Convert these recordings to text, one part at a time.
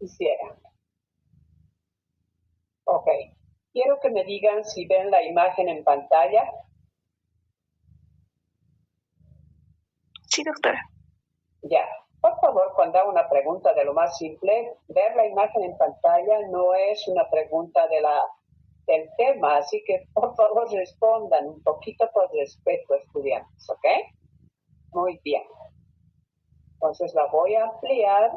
Quisiera. Ok. Quiero que me digan si ven la imagen en pantalla. Sí, doctora. Ya. Por favor, cuando haga una pregunta de lo más simple, ver la imagen en pantalla no es una pregunta del tema, así que por favor respondan un poquito por respeto, estudiantes, ¿ok? Muy bien. Entonces la voy a ampliar.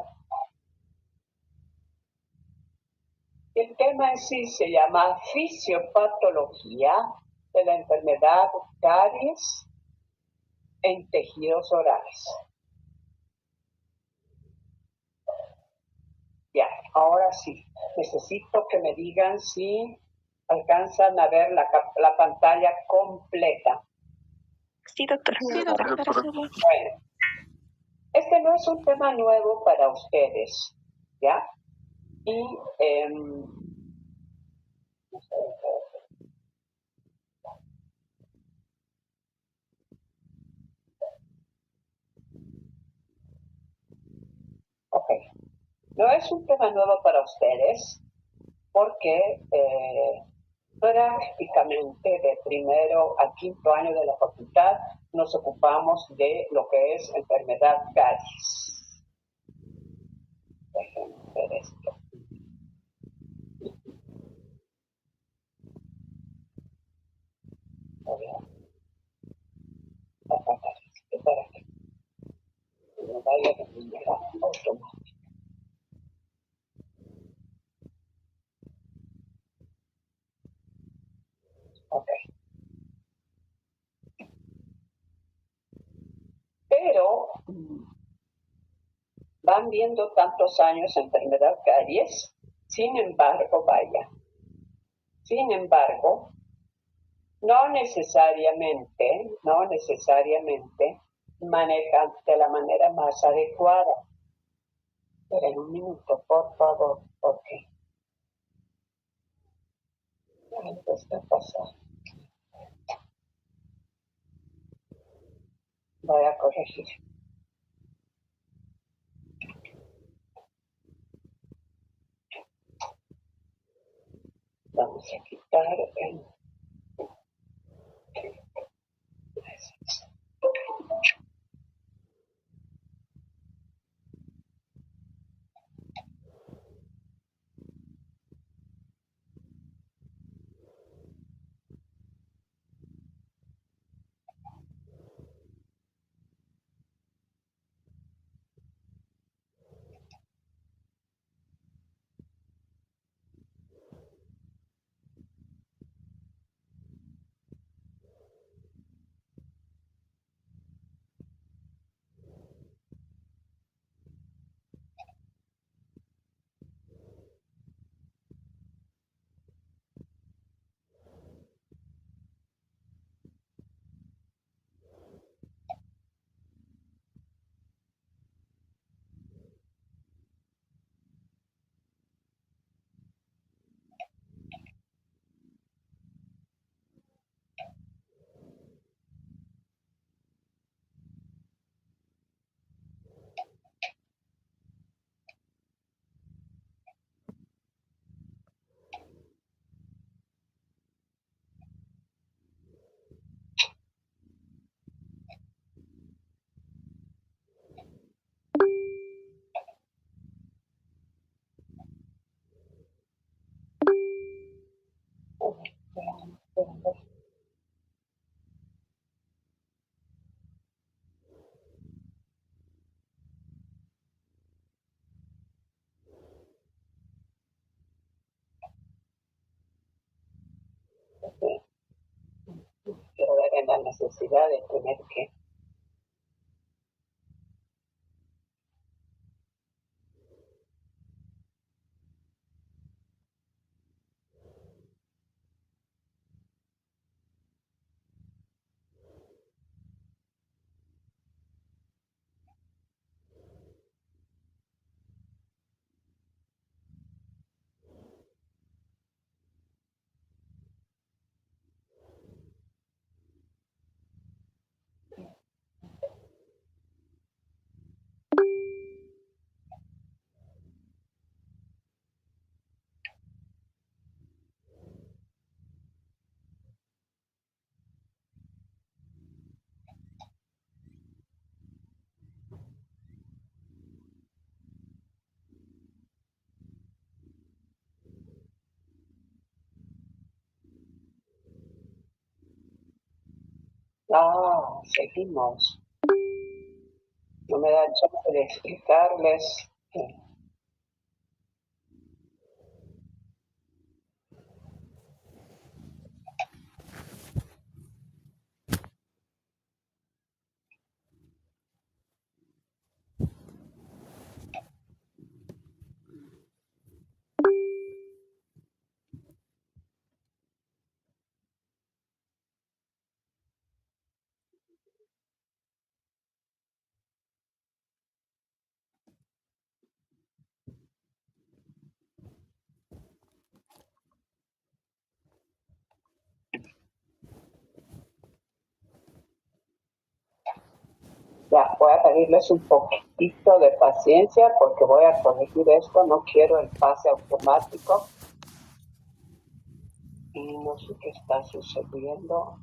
El tema en sí se llama fisiopatología de la enfermedad caries en tejidos orales. Ya, ahora sí, necesito que me digan si alcanzan a ver la pantalla completa. Sí, doctora. Sí, doctora. Bueno, este no es un tema nuevo para ustedes, ¿ya? Y ok, no es un tema nuevo para ustedes porque prácticamente de primero a quinto año de la facultad nos ocupamos de lo que es enfermedad caries. Déjenme ver esto. Para que no vaya de manera automática. Ok. Pero van viendo tantos años enfermedad caries, sin embargo, no necesariamente manejan de la manera más adecuada. Esperen un minuto, por favor, porque algo está pasando. Voy a corregir. Vamos a quitar el... Quiero ver en la necesidad de tener que... Seguimos. No me da chance de explicarles. Ya, voy a pedirles un poquitito de paciencia porque voy a corregir esto. No quiero el pase automático. Y no sé qué está sucediendo.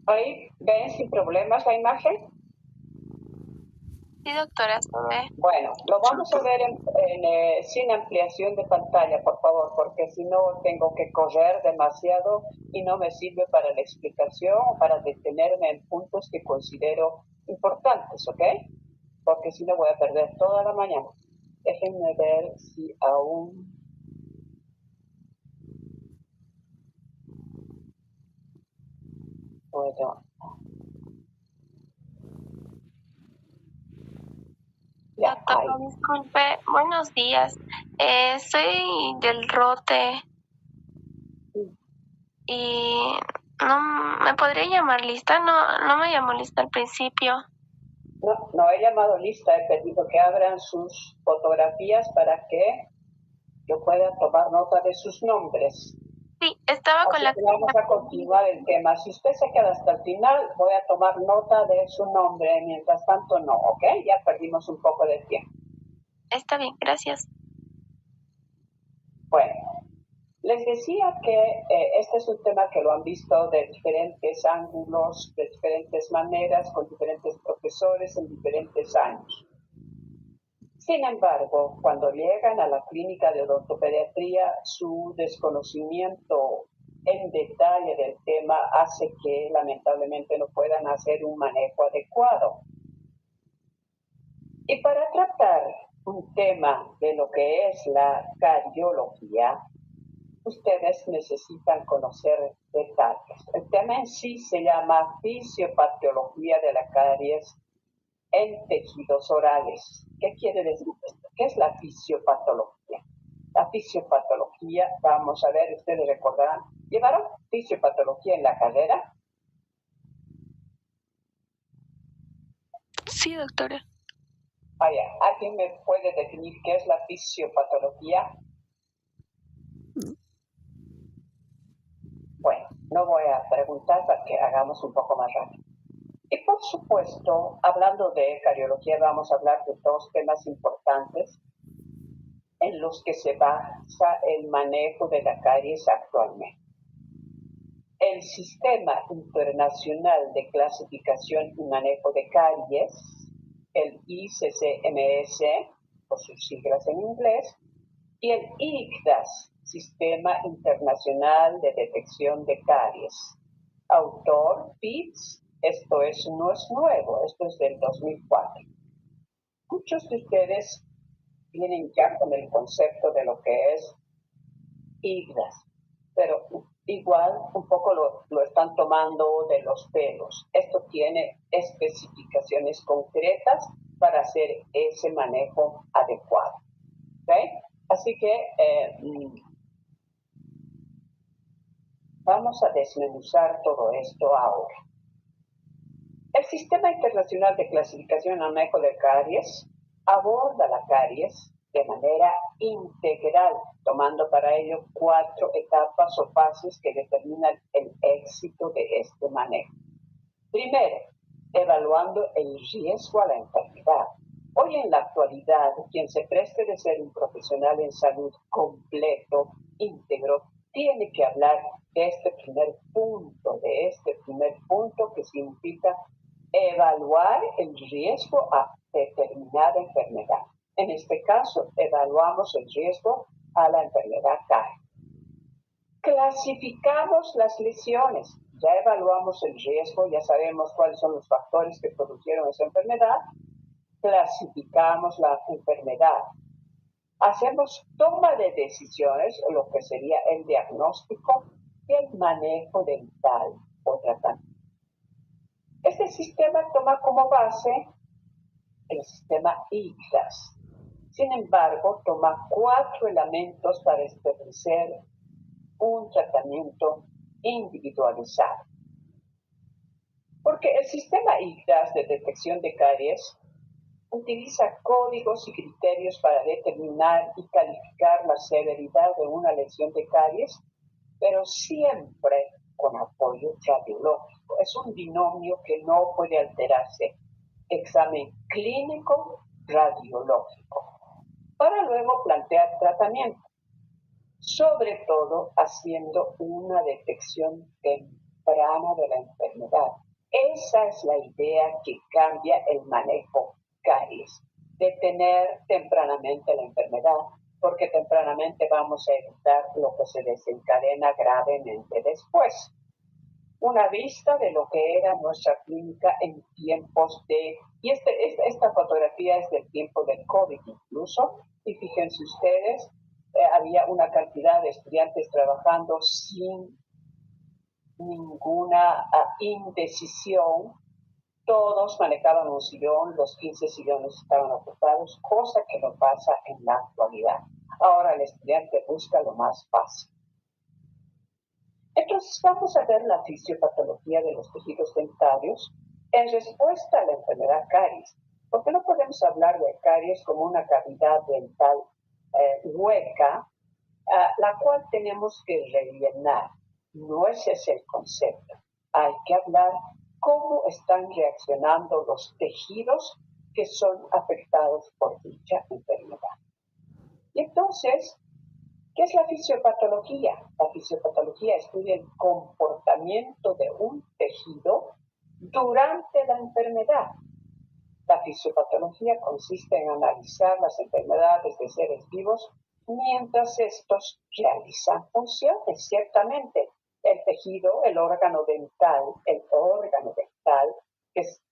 ¿Ahí ven sin problemas la imagen? Sí, doctora, se ve. Bueno, lo vamos a ver sin ampliación de pantalla, por favor, porque si no tengo que correr demasiado y no me sirve para la explicación o para detenerme en puntos que considero importantes, ¿ok? Porque si no voy a perder toda la mañana. Déjenme ver si aún puedo. Ya, Doctora, ahí. disculpe, buenos días. Soy del ROTE y no me podría llamar lista. No me llamó lista al principio. No he llamado lista, he pedido que abran sus fotografías para que yo pueda tomar nota de sus nombres. Sí, estaba con Así la que vamos a continuar el tema. Si usted se queda hasta el final, voy a tomar nota de su nombre. Mientras tanto, no, ¿ok? Ya perdimos un poco de tiempo. Está bien, gracias. Bueno, les decía que este es un tema que lo han visto de diferentes ángulos, de diferentes maneras, con diferentes profesores en diferentes años. Sin embargo, cuando llegan a la clínica de odontopediatría, su desconocimiento en detalle del tema hace que lamentablemente no puedan hacer un manejo adecuado. Y para tratar un tema de lo que es la cariología, ustedes necesitan conocer detalles. El tema en sí se llama fisiopatología de la caries en tejidos orales. ¿Qué quiere decir esto? ¿Qué es la fisiopatología? La fisiopatología, vamos a ver, ustedes recordarán, ¿llevaron fisiopatología en la carrera? Sí, doctora. Vaya, ¿alguien me puede definir qué es la fisiopatología? Bueno, no voy a preguntar para que hagamos un poco más rápido. Y por supuesto, hablando de cariología, vamos a hablar de dos temas importantes en los que se basa el manejo de la caries actualmente. El Sistema Internacional de Clasificación y Manejo de Caries, el ICCMS, por sus siglas en inglés, y el ICDAS, Sistema Internacional de Detección de Caries. autor, Pitts, no es nuevo, esto es del 2004. Muchos de ustedes vienen ya con el concepto de lo que es IGDAS, pero igual un poco lo están tomando de los pelos. Esto tiene especificaciones concretas para hacer ese manejo adecuado. ¿Okay? Así que vamos a desmenuzar todo esto ahora. El Sistema Internacional de Clasificación y Manejo de Caries aborda la caries de manera integral, tomando para ello 4 etapas o fases que determinan el éxito de este manejo. Primero, evaluando el riesgo a la enfermedad. Hoy en la actualidad, quien se preste de ser un profesional en salud completo, íntegro, tiene que hablar de este primer punto que significa evaluar el riesgo a determinada enfermedad. En este caso, evaluamos el riesgo a la enfermedad caries. Clasificamos las lesiones. Ya evaluamos el riesgo, ya sabemos cuáles son los factores que produjeron esa enfermedad. Clasificamos la enfermedad. Hacemos toma de decisiones, lo que sería el diagnóstico y el manejo dental o tratamiento. Este sistema toma como base el sistema IGDAS. Sin embargo, toma 4 elementos para establecer un tratamiento individualizado. Porque el sistema IGDAS de detección de caries utiliza códigos y criterios para determinar y calificar la severidad de una lesión de caries, pero siempre con apoyo radiológico. Es un binomio que no puede alterarse. Examen clínico radiológico. Para luego plantear tratamiento, sobre todo haciendo una detección temprana de la enfermedad. Esa es la idea que cambia el manejo caries. Detener tempranamente la enfermedad, porque tempranamente vamos a evitar lo que se desencadena gravemente después. Una vista de lo que era nuestra clínica en tiempos de... Y esta fotografía es del tiempo del COVID incluso, y fíjense ustedes, había una cantidad de estudiantes trabajando sin ninguna indecisión. Todos manejaban un sillón, los 15 sillones estaban ocupados, cosa que no pasa en la actualidad. Ahora el estudiante busca lo más fácil. Entonces vamos a ver la fisiopatología de los tejidos dentarios en respuesta a la enfermedad caries, porque no podemos hablar de caries como una cavidad dental hueca, la cual tenemos que rellenar. No ese es el concepto. Hay que hablar cómo están reaccionando los tejidos que son afectados por dicha enfermedad. Y entonces, ¿qué es la fisiopatología? La fisiopatología estudia el comportamiento de un tejido durante la enfermedad. La fisiopatología consiste en analizar las enfermedades de seres vivos mientras estos realizan funciones. Ciertamente, el tejido, el órgano dental,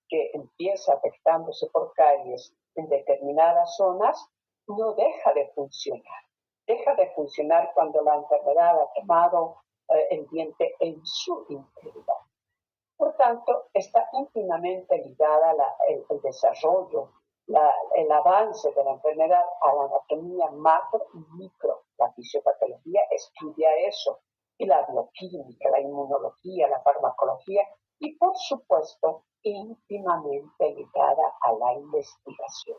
que empieza afectándose por caries en determinadas zonas, no deja de funcionar. Deja de funcionar cuando la enfermedad ha tomado el diente en su integridad. Por tanto, está íntimamente ligada el desarrollo, el avance de la enfermedad a la anatomía macro y micro. La fisiopatología estudia eso, y la bioquímica, la inmunología, la farmacología, y por supuesto, íntimamente ligada a la investigación.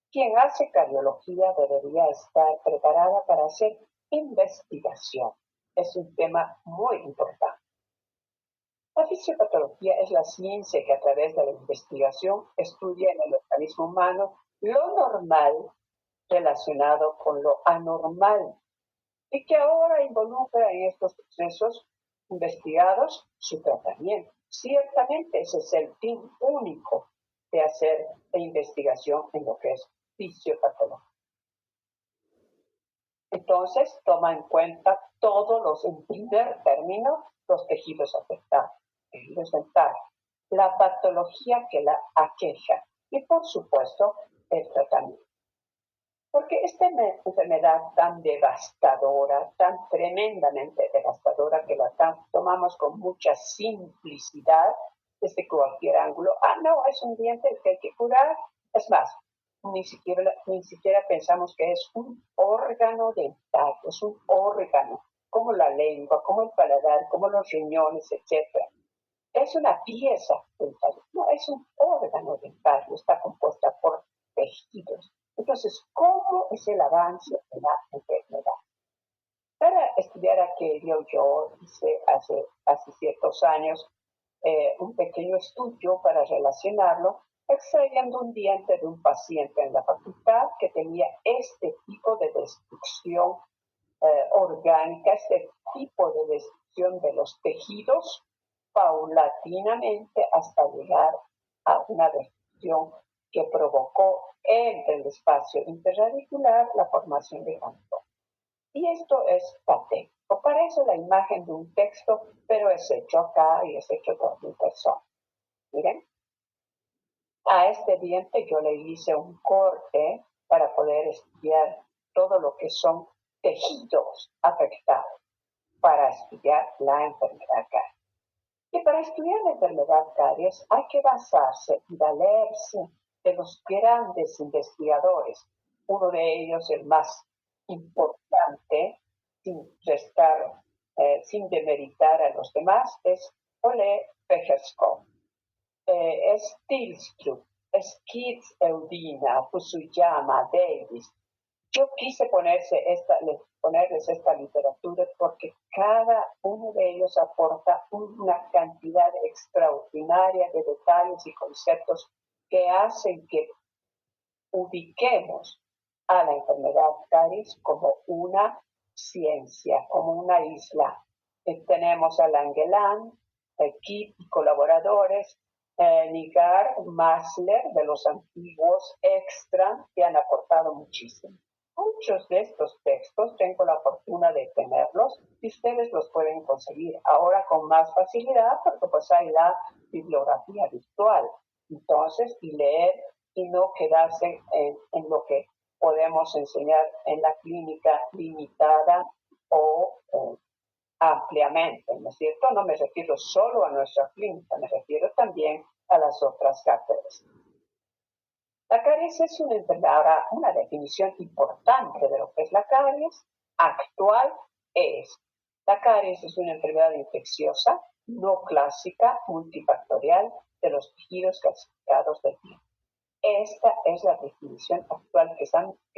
Quien hace cardiología debería estar preparada para hacer investigación. Es un tema muy importante. La fisiopatología es la ciencia que a través de la investigación estudia en el organismo humano lo normal relacionado con lo anormal y que ahora involucra en estos procesos investigados su tratamiento. Ciertamente ese es el fin único de hacer la investigación en lo que es fisiopatología. Entonces, toma en cuenta en primer término, los tejidos afectados. tejidos dentales, la patología que la aqueja y, por supuesto, el tratamiento. Porque esta enfermedad tan devastadora, tan tremendamente devastadora, que la tomamos con mucha simplicidad desde cualquier ángulo. No, es un diente el que hay que curar. Es más, ni siquiera pensamos que es un órgano dental, es un órgano, como la lengua, como el paladar, como los riñones, etc. Es una pieza dental, no, es un órgano dental, está compuesta por tejidos. Entonces, ¿cómo es el avance de la enfermedad? Para estudiar aquello, yo hice hace ciertos años un pequeño estudio para relacionarlo, extrayendo un diente de un paciente en la facultad que tenía este tipo de destrucción orgánica, este tipo de destrucción de los tejidos, paulatinamente hasta llegar a una destrucción que provocó en el espacio interradicular la formación de ganglio. Y esto es patético. Parece la imagen de un texto, pero es hecho acá y es hecho por mi persona. Miren, a este diente yo le hice un corte para poder estudiar todo lo que son tejidos afectados para estudiar la enfermedad caries. Y para estudiar la enfermedad caries hay que basarse y valerse de los grandes investigadores. Uno de ellos, el más importante, sin demeritar a los demás, es Ole Becherskov, es Tilstrup, es Kitz Eudina, Fusuyama, Davis. Yo quise ponerles esta literatura porque cada uno de ellos aporta una cantidad extraordinaria de detalles y conceptos que hacen que ubiquemos a la enfermedad caries como una ciencia, como una isla. Tenemos a Langeland, Kitt y colaboradores, Nigar, Masler, de los antiguos Extra, que han aportado muchísimo. Muchos de estos textos tengo la fortuna de tenerlos y ustedes los pueden conseguir ahora con más facilidad porque pues hay la bibliografía virtual. Entonces, y leer y no quedarse en lo que podemos enseñar en la clínica limitada o ampliamente, ¿no es cierto? No me refiero solo a nuestra clínica, me refiero también a las otras cátedras. La caries es una enfermedad, ahora una definición importante de lo que es la caries actual es: la caries es una enfermedad infecciosa, no clásica, multifactorial de los tejidos calcificados del diente. Esta es la definición actual que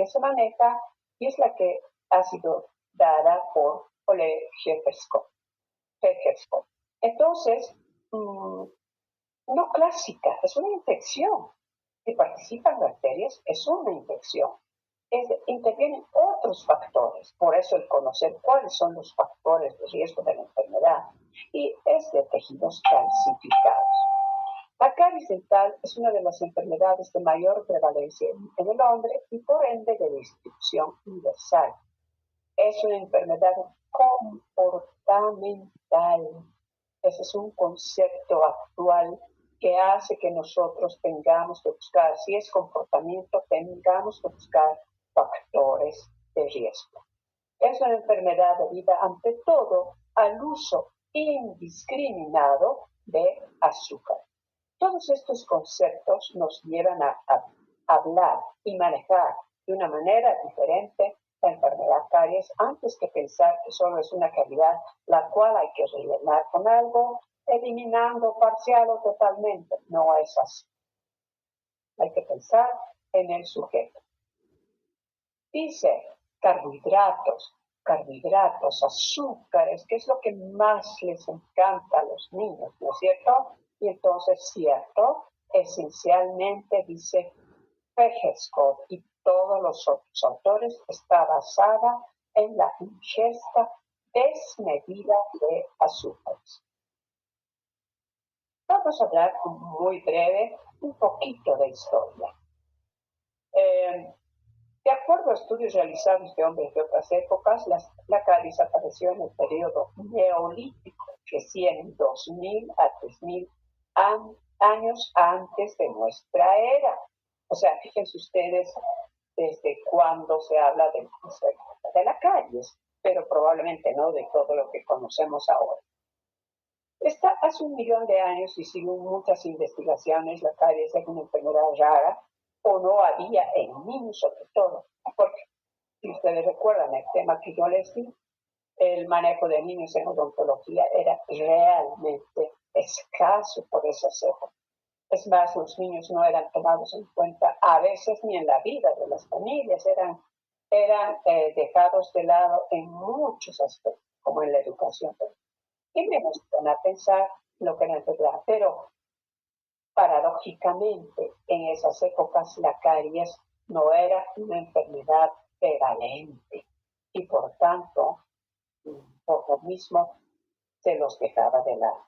se maneja y es la que ha sido dada por Ole Becherskov. Entonces, no clásica, es una infección. Si participan bacterias, es una infección. Intervienen otros factores, por eso el conocer cuáles son los factores de riesgo de la enfermedad, y es de tejidos calcificados. La caries dental es una de las enfermedades de mayor prevalencia en el hombre y por ende de distribución universal. Es una enfermedad comportamental. Ese es un concepto actual que hace que nosotros tengamos que buscar, si es comportamiento, tengamos que buscar factores de riesgo. Es una enfermedad debida ante todo al uso indiscriminado de azúcar. Todos estos conceptos nos llevan a hablar y manejar de una manera diferente la enfermedad caries antes que pensar que solo es una cavidad la cual hay que rellenar con algo, eliminando parcial o totalmente. No es así. Hay que pensar en el sujeto. Dice carbohidratos, azúcares, que es lo que más les encanta a los niños, ¿no es cierto? Y entonces, cierto, esencialmente dice Becherskov y todos los otros autores, está basada en la ingesta desmedida de azúcares. Vamos a hablar muy breve un poquito de historia. De acuerdo a estudios realizados de hombres de otras épocas, la caries apareció en el periodo neolítico. recién 2000 a 3000 años antes de nuestra era. O sea, fíjense ustedes desde cuándo se habla de la caries, pero probablemente no de todo lo que conocemos ahora. Hace 1.000.000 de años y según muchas investigaciones, la caries es una enfermedad rara o no había en niños sobre todo, porque si ustedes recuerdan el tema que yo les di, el manejo de niños en odontología era realmente escaso por esas épocas. Es más, los niños no eran tomados en cuenta a veces ni en la vida de las familias, eran dejados de lado en muchos aspectos, como en la educación. Y me gustan a pensar lo que no es verdad, pero paradójicamente en esas épocas la caries no era una enfermedad prevalente y por tanto, por lo mismo, se los dejaba de lado.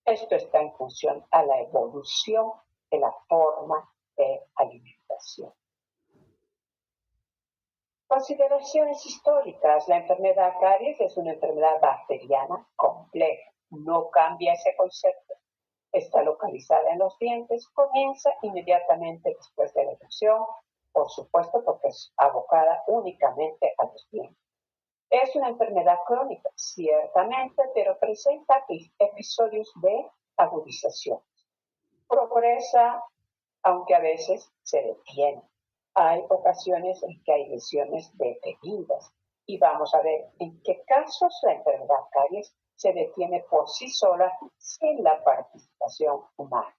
Esto está en función a la evolución de la forma de alimentación. Consideraciones históricas. La enfermedad caries es una enfermedad bacteriana compleja. No cambia ese concepto. Está localizada en los dientes, comienza inmediatamente después de la erupción, por supuesto porque es abocada únicamente a los dientes. Es una enfermedad crónica, ciertamente, pero presenta episodios de agudización. Progresa, aunque a veces se detiene. Hay ocasiones en que hay lesiones detenidas y vamos a ver en qué casos la enfermedad caries se detiene por sí sola sin la participación humana.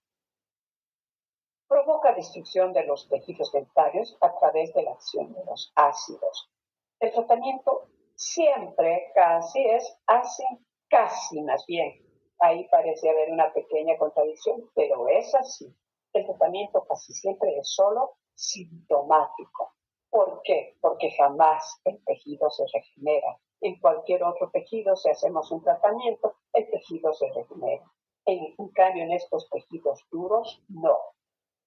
Provoca destrucción de los tejidos dentarios a través de la acción de los ácidos. El tratamiento siempre, casi más bien. Ahí parece haber una pequeña contradicción, pero es así. El tratamiento casi siempre es solo sintomático. ¿Por qué? Porque jamás el tejido se regenera. En cualquier otro tejido, si hacemos un tratamiento, el tejido se regenera. En cambio, en estos tejidos duros, no.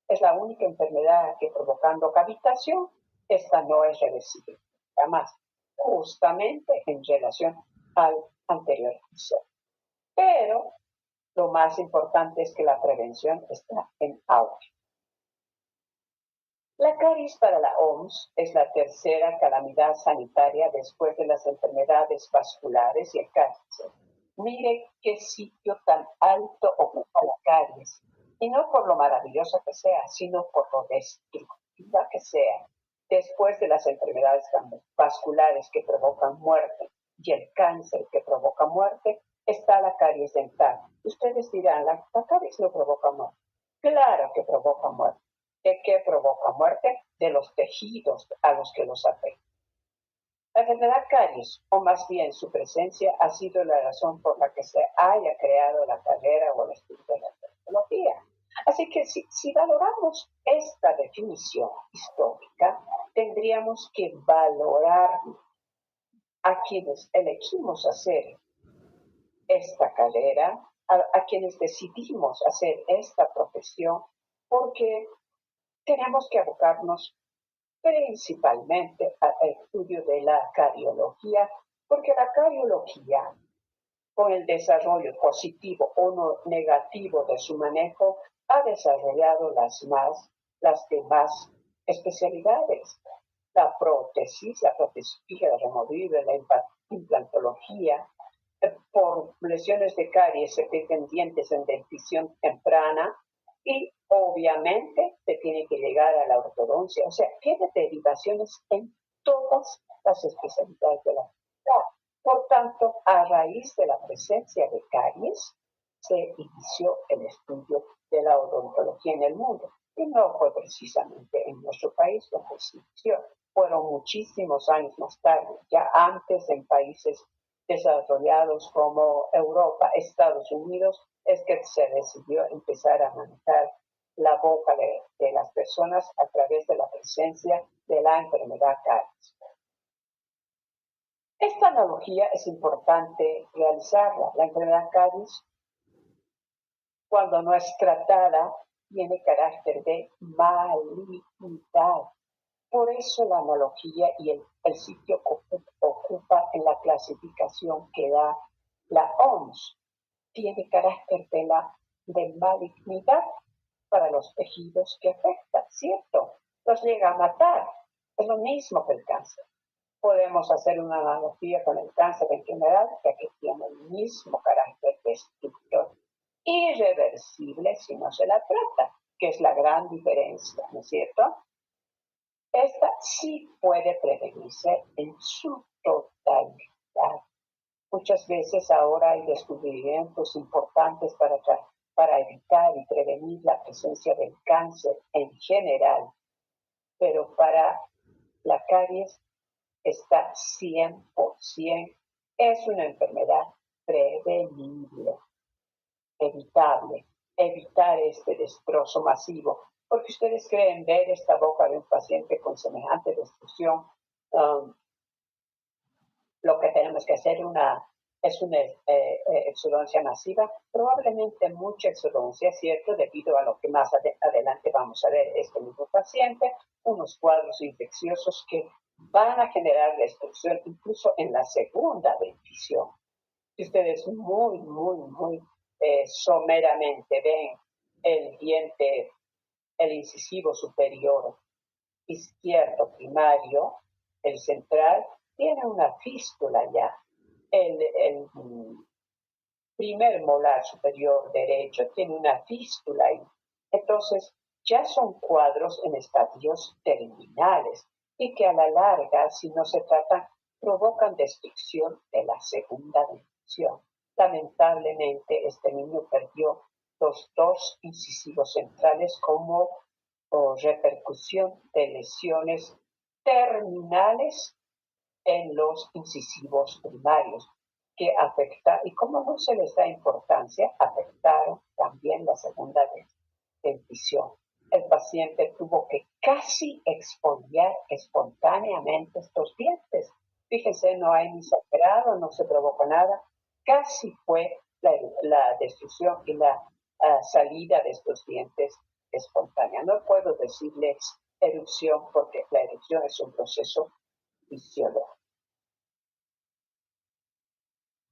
Es la única enfermedad que provocando cavitación, esta no es reversible. Jamás. Justamente en relación al anterior episodio. Pero lo más importante es que la prevención está en auge. La caries para la OMS es la tercera calamidad sanitaria después de las enfermedades vasculares y el cáncer. Mire qué sitio tan alto ocupa la caries, y no por lo maravillosa que sea, sino por lo destructiva que sea. Después de las enfermedades vasculares que provocan muerte y el cáncer que provoca muerte, está la caries dental. Ustedes dirán, la caries no provoca muerte. Claro que provoca muerte. ¿De qué provoca muerte? De los tejidos a los que los afecta. La enfermedad caries, o más bien su presencia, ha sido la razón por la que se haya creado la carrera o el estudio de la odontología. Así que si valoramos esta definición histórica, tendríamos que valorar a quienes elegimos hacer esta carrera, a quienes decidimos hacer esta profesión, porque tenemos que abocarnos principalmente al estudio de la cariología, porque la cariología, con el desarrollo positivo o no negativo de su manejo, ha desarrollado las demás especialidades. La prótesis fija removible, la implantología. Por lesiones de caries se pierden dientes en dentición temprana y obviamente se tiene que llegar a la ortodoncia. O sea, tiene derivaciones en todas las especialidades de la enfermedad. Por tanto, a raíz de la presencia de caries, se inició el estudio de la odontología en el mundo. Y no fue precisamente en nuestro país donde se inició. Fueron muchísimos años más tarde, ya antes en países desarrollados como Europa, Estados Unidos, es que se decidió empezar a manejar la boca de las personas a través de la presencia de la enfermedad caries. Esta analogía es importante realizarla. La enfermedad caries, cuando no es tratada, tiene carácter de malignidad. Por eso la analogía y el sitio ocupa en la clasificación que da la OMS. tiene carácter de malignidad para los tejidos que afecta, ¿cierto? Los llega a matar. Es lo mismo que el cáncer. Podemos hacer una analogía con el cáncer en general, ya que tiene el mismo carácter destructor, irreversible si no se la trata, que es la gran diferencia, ¿no es cierto? Esta sí puede prevenirse en su totalidad. Muchas veces ahora hay descubrimientos importantes para evitar y prevenir la presencia del cáncer en general, pero para la caries está 100%. Es una enfermedad prevenible, evitable, evitar este destrozo masivo, porque ustedes creen ver esta boca de un paciente con semejante destrucción. Lo que tenemos que hacer es una exudancia masiva, probablemente mucha exudancia, ¿cierto? Debido a lo que más adelante vamos a ver este mismo paciente, unos cuadros infecciosos que van a generar destrucción incluso en la segunda dentición. Si ustedes muy someramente ven el diente, el incisivo superior izquierdo primario, el central, tiene una fístula ya. El primer molar superior derecho tiene una fístula ahí. Entonces, ya son cuadros en estadios terminales y que a la larga, si no se tratan, provocan destrucción de la segunda dentición. Lamentablemente, este niño perdió los dos incisivos centrales como repercusión de lesiones terminales en los incisivos primarios, que afecta, y como no se les da importancia, afectaron también la segunda dentición. El paciente tuvo que casi exfoliar espontáneamente estos dientes. Fíjense, no hay ni sangrado, no se provocó nada. Casi fue la destrucción y la salida de estos dientes espontánea. No puedo decirles erupción porque la erupción es un proceso fisiológico.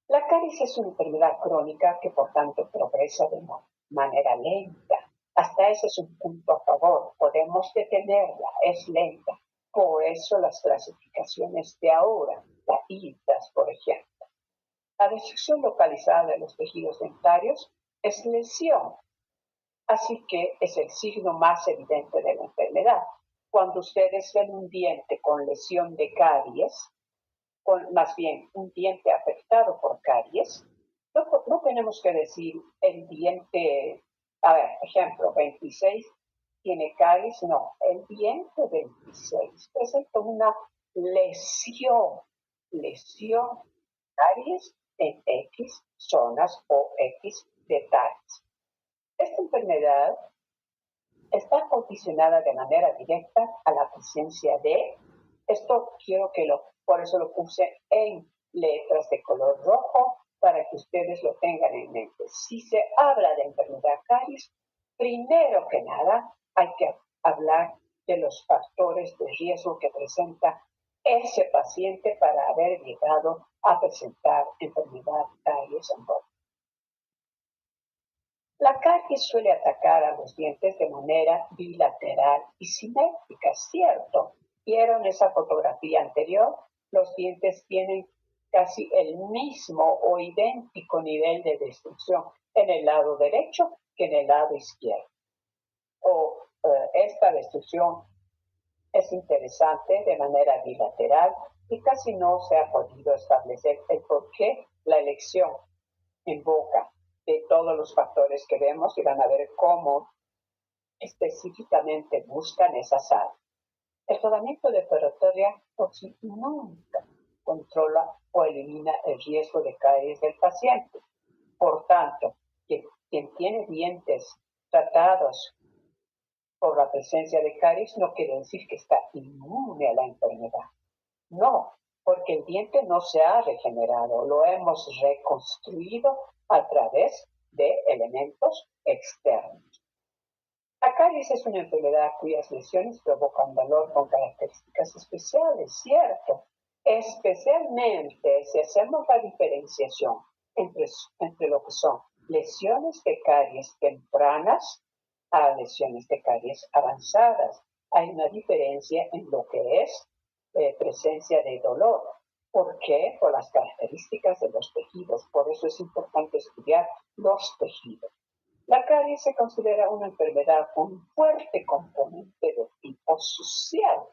La caries es una enfermedad crónica que por tanto progresa de manera lenta. Hasta ese es un punto a favor. Podemos detenerla, es lenta. Por eso las clasificaciones de ahora, la ITAS, por ejemplo. La destrucción localizada de los tejidos dentarios es lesión. Así que es el signo más evidente de la enfermedad. Cuando ustedes ven un diente con lesión de caries, más bien un diente afectado por caries, no tenemos que decir el diente, a ver, ejemplo, 26 tiene caries, no, el diente 26 presenta una lesión, caries en X zonas o X detalles. Esta enfermedad está condicionada de manera directa a la presencia de, esto quiero que por eso lo puse en letras de color rojo, para que ustedes lo tengan en mente. Si se habla de enfermedad caries, primero que nada hay que hablar de los factores de riesgo que presenta ese paciente para haber llegado a presentar enfermedad caries en boca. La caries suele atacar a los dientes de manera bilateral y simétrica, ¿cierto? ¿Vieron esa fotografía anterior? Los dientes tienen casi el mismo o idéntico nivel de destrucción en el lado derecho que en el lado izquierdo. Esta destrucción es interesante de manera bilateral y casi no se ha podido establecer el por qué la elección en boca de todos los factores que vemos y van a ver cómo específicamente buscan esas áreas. El tratamiento de periodoncia nunca controla o elimina el riesgo de caries del paciente. Por tanto, quien tiene dientes tratados por la presencia de caries no quiere decir que está inmune a la enfermedad. No, porque el diente no se ha regenerado, lo hemos reconstruido a través de elementos externos. La caries es una enfermedad cuyas lesiones provocan dolor con características especiales, ¿cierto? Especialmente si hacemos la diferenciación entre lo que son lesiones de caries tempranas a lesiones de caries avanzadas. Hay una diferencia en lo que es presencia de dolor. ¿Por qué? Por las características de los tejidos. Por eso es importante estudiar los tejidos. La caries se considera una enfermedad con un fuerte componente de tipo social.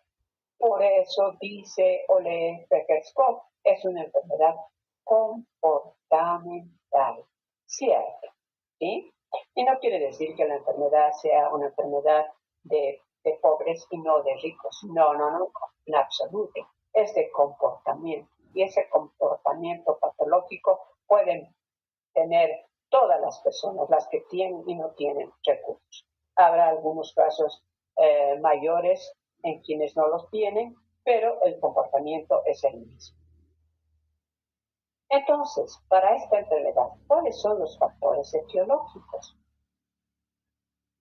Por eso dice Ole Becker-Scott, es una enfermedad comportamental. Cierto, ¿sí? Y no quiere decir que la enfermedad sea una enfermedad de pobres y no de ricos. No, en absoluto. Es de comportamiento. Y ese comportamiento patológico pueden tener todas las personas, las que tienen y no tienen recursos. Habrá algunos casos mayores en quienes no los tienen, pero el comportamiento es el mismo. Entonces, para esta enfermedad, ¿cuáles son los factores etiológicos?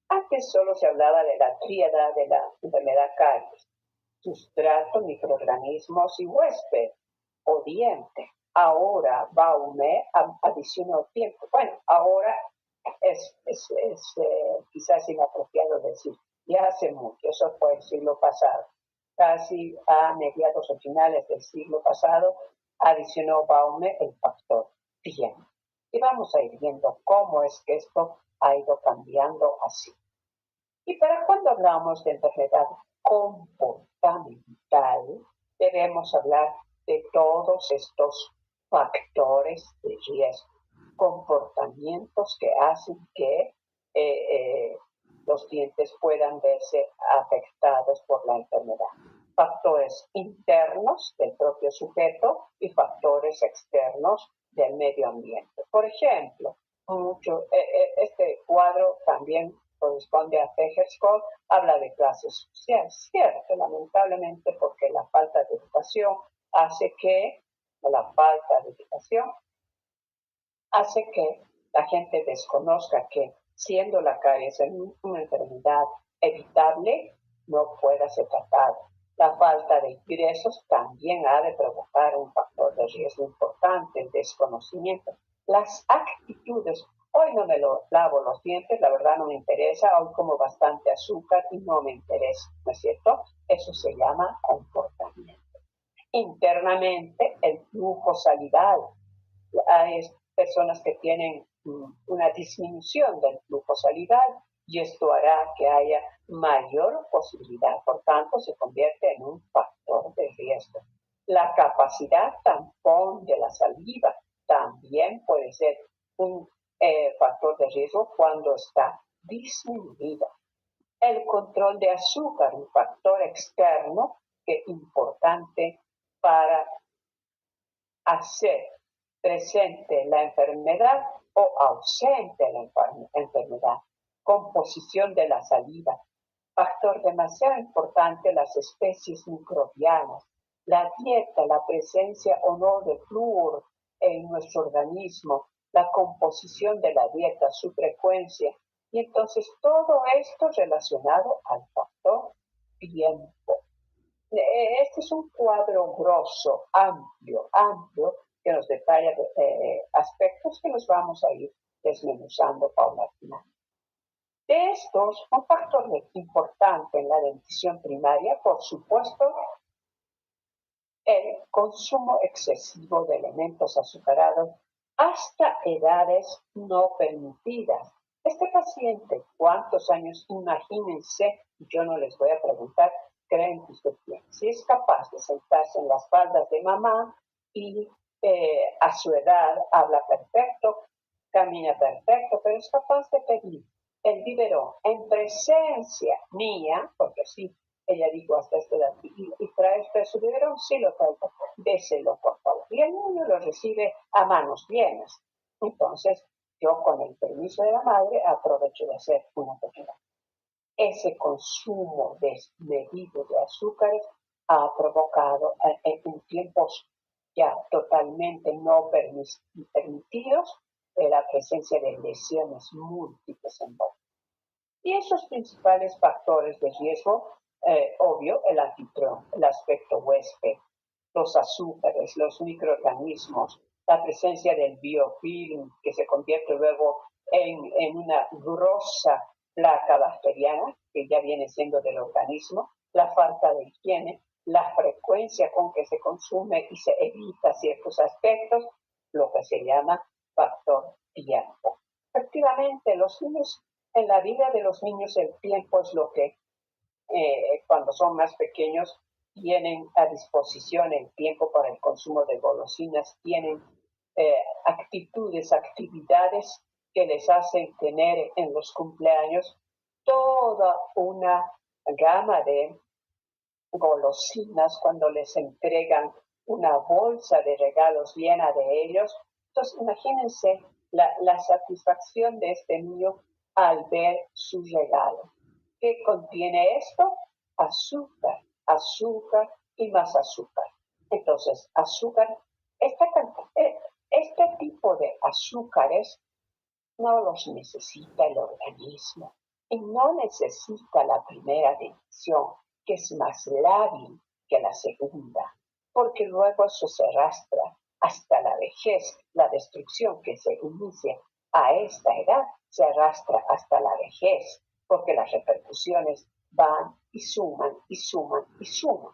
Antes solo se hablaba de la tríada de la enfermedad caries: sustrato, microorganismos y huésped o diente. Ahora Baume adicionó tiempo. Bueno, ahora es quizás inapropiado decir, ya hace mucho, eso fue el siglo pasado. Casi a mediados o finales del siglo pasado adicionó Baume el factor tiempo. Y vamos a ir viendo cómo es que esto ha ido cambiando así. Y para cuando hablamos de enfermedad comportamental, debemos hablar de todos estos factores de riesgo, comportamientos que hacen que los dientes puedan verse afectados por la enfermedad. Factores internos del propio sujeto y factores externos del medio ambiente. Por ejemplo, este cuadro también corresponde a Becker-Scott, habla de clases sociales. Cierto, lamentablemente, porque la falta de educación hace que la gente desconozca que, siendo la caries una enfermedad evitable, no pueda ser tratada. La falta de ingresos también ha de provocar un factor de riesgo importante, el desconocimiento. Las actitudes: hoy no me lavo los dientes, la verdad no me interesa, hoy como bastante azúcar y no me interesa, ¿no es cierto? Eso se llama comportamiento. Internamente, el flujo salival. Hay personas que tienen una disminución del flujo salival y esto hará que haya mayor posibilidad, por tanto se convierte en un factor de riesgo. La capacidad tampón de la saliva también puede ser un factor de riesgo cuando está disminuida. El control de azúcar, un factor externo que es importante para hacer presente la enfermedad o ausente la enfermedad. Composición de la saliva, factor demasiado importante: las especies microbianas, la dieta, la presencia o no de flúor en nuestro organismo, la composición de la dieta, su frecuencia, y entonces todo esto relacionado al factor tiempo. Este es un cuadro grosso, amplio, que nos detalla aspectos que nos vamos a ir desmenuzando paulatinamente. De estos, un factor importante en la dentición primaria, por supuesto, el consumo excesivo de elementos azucarados hasta edades no permitidas. Este paciente, ¿cuántos años? Imagínense, yo no les voy a preguntar, creen que usted tiene. Si es capaz de sentarse en las faldas de mamá y a su edad habla perfecto, camina perfecto, pero es capaz de pedir el biberón en presencia mía, porque sí, ella dijo hasta esta edad, ¿y trae usted su biberón? Sí, lo traigo, déselo por favor. Y el niño lo recibe a manos llenas. Entonces, yo con el permiso de la madre aprovecho de hacer una pequeña. Ese consumo desmedido de azúcares ha provocado en tiempos ya totalmente no permitidos la presencia de lesiones múltiples en boca. Y esos principales factores de riesgo, obvio, el anfitrión, el aspecto huésped, los azúcares, los microorganismos, la presencia del biofilm que se convierte luego en una grosa placa bacteriana que ya viene siendo del organismo, la falta de higiene, la frecuencia con que se consume y se evita ciertos aspectos, lo que se llama factor tiempo. Efectivamente, los niños, en la vida de los niños el tiempo es lo que cuando son más pequeños tienen a disposición el tiempo para el consumo de golosinas, tienen actividades que les hacen tener en los cumpleaños toda una gama de golosinas cuando les entregan una bolsa de regalos llena de ellos. Entonces, imagínense la satisfacción de este niño al ver su regalo. ¿Qué contiene esto? Azúcar, azúcar y más azúcar. Entonces, azúcar, este tipo de azúcares no los necesita el organismo y no necesita la primera decisión, que es más lábil que la segunda, porque luego eso se arrastra hasta la vejez. La destrucción que se inicia a esta edad se arrastra hasta la vejez, porque las repercusiones van y suman y suman y suman,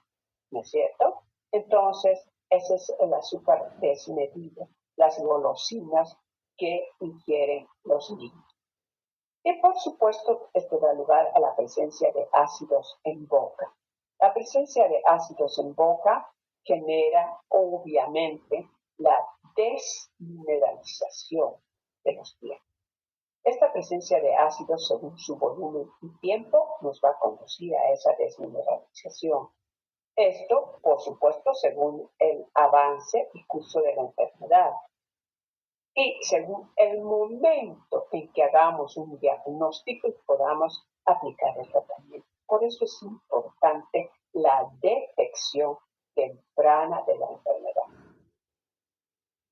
¿no es cierto? Entonces, ese es el azúcar desmedido, las golosinas que ingieren los niños. Y por supuesto, esto da lugar a la presencia de ácidos en boca. La presencia de ácidos en boca genera obviamente la desmineralización de los dientes. Esta presencia de ácidos, según su volumen y tiempo, nos va a conducir a esa desmineralización. Esto, por supuesto, según el avance y curso de la enfermedad. Y según el momento en que hagamos un diagnóstico y podamos aplicar el tratamiento. Por eso es importante la detección temprana de la enfermedad.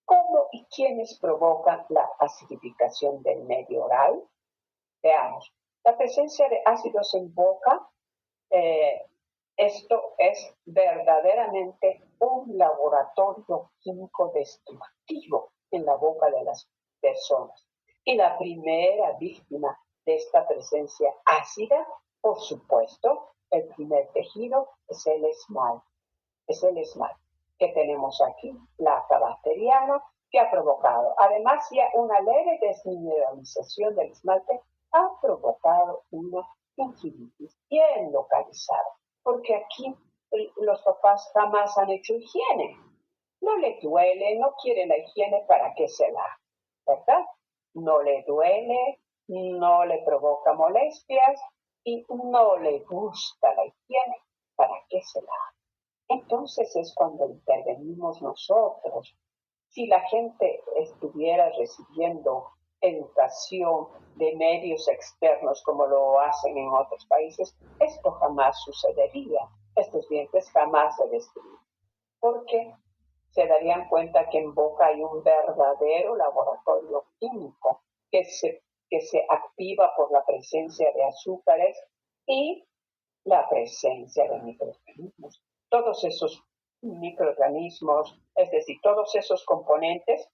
¿Cómo y quiénes provocan la acidificación del medio oral? Veamos. La presencia de ácidos en boca, esto es verdaderamente un laboratorio químico destructivo en la boca de las personas. Y la primera víctima de esta presencia ácida, por supuesto, el primer tejido es el esmalte. Es el esmalte que tenemos aquí, placa bacteriana, que ha provocado, además ya una leve desmineralización del esmalte, ha provocado una gingivitis bien localizada, porque aquí los papás jamás han hecho higiene. No le duele, no quiere la higiene, ¿para qué se la haga? ¿Verdad? No le duele, no le provoca molestias y no le gusta la higiene, ¿para qué se la haga? Entonces es cuando intervenimos nosotros. Si la gente estuviera recibiendo educación de medios externos como lo hacen en otros países, esto jamás sucedería. Estos dientes jamás se destruirían. Porque se darían cuenta que en boca hay un verdadero laboratorio químico que se activa por la presencia de azúcares y la presencia de microorganismos. Todos esos microorganismos, es decir, todos esos componentes,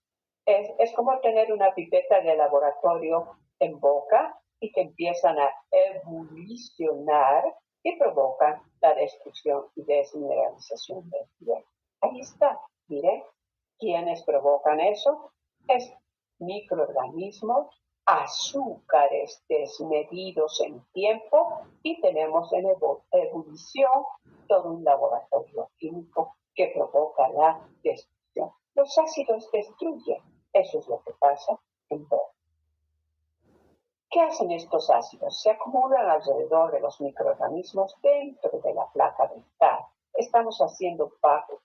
es como tener una pipeta de laboratorio en boca y que empiezan a evolucionar y provocan la destrucción y desmineralización del piel. Ahí está, miren, ¿quiénes provocan eso? Es microorganismos, azúcares desmedidos en tiempo y tenemos en ebullición todo un laboratorio químico que provoca la destrucción. Los ácidos destruyen, eso es lo que pasa en boca. ¿Qué hacen estos ácidos? Se acumulan alrededor de los microorganismos dentro de la placa dental. Estamos haciendo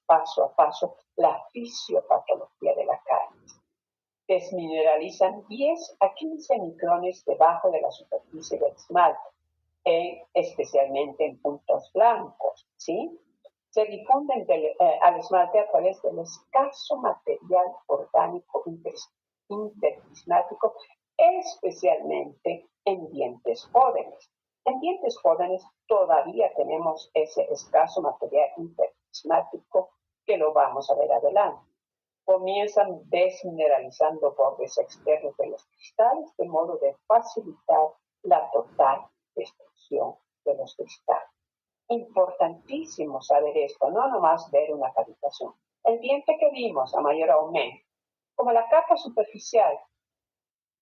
paso a paso la fisiopatología de la caries. Desmineralizan 10 a 15 micrones debajo de la superficie del esmalte, especialmente en puntos blancos, ¿sí? Se difunden al esmalte a través del escaso material orgánico interprismático, especialmente en dientes jóvenes. En dientes jóvenes todavía tenemos ese escaso material interprismático que lo vamos a ver adelante. comienzan desmineralizando bordes externos de los cristales de modo de facilitar la total destrucción de los cristales. Importantísimo saber esto, no nomás ver una cavitación. El diente que vimos a mayor aumento, como la capa superficial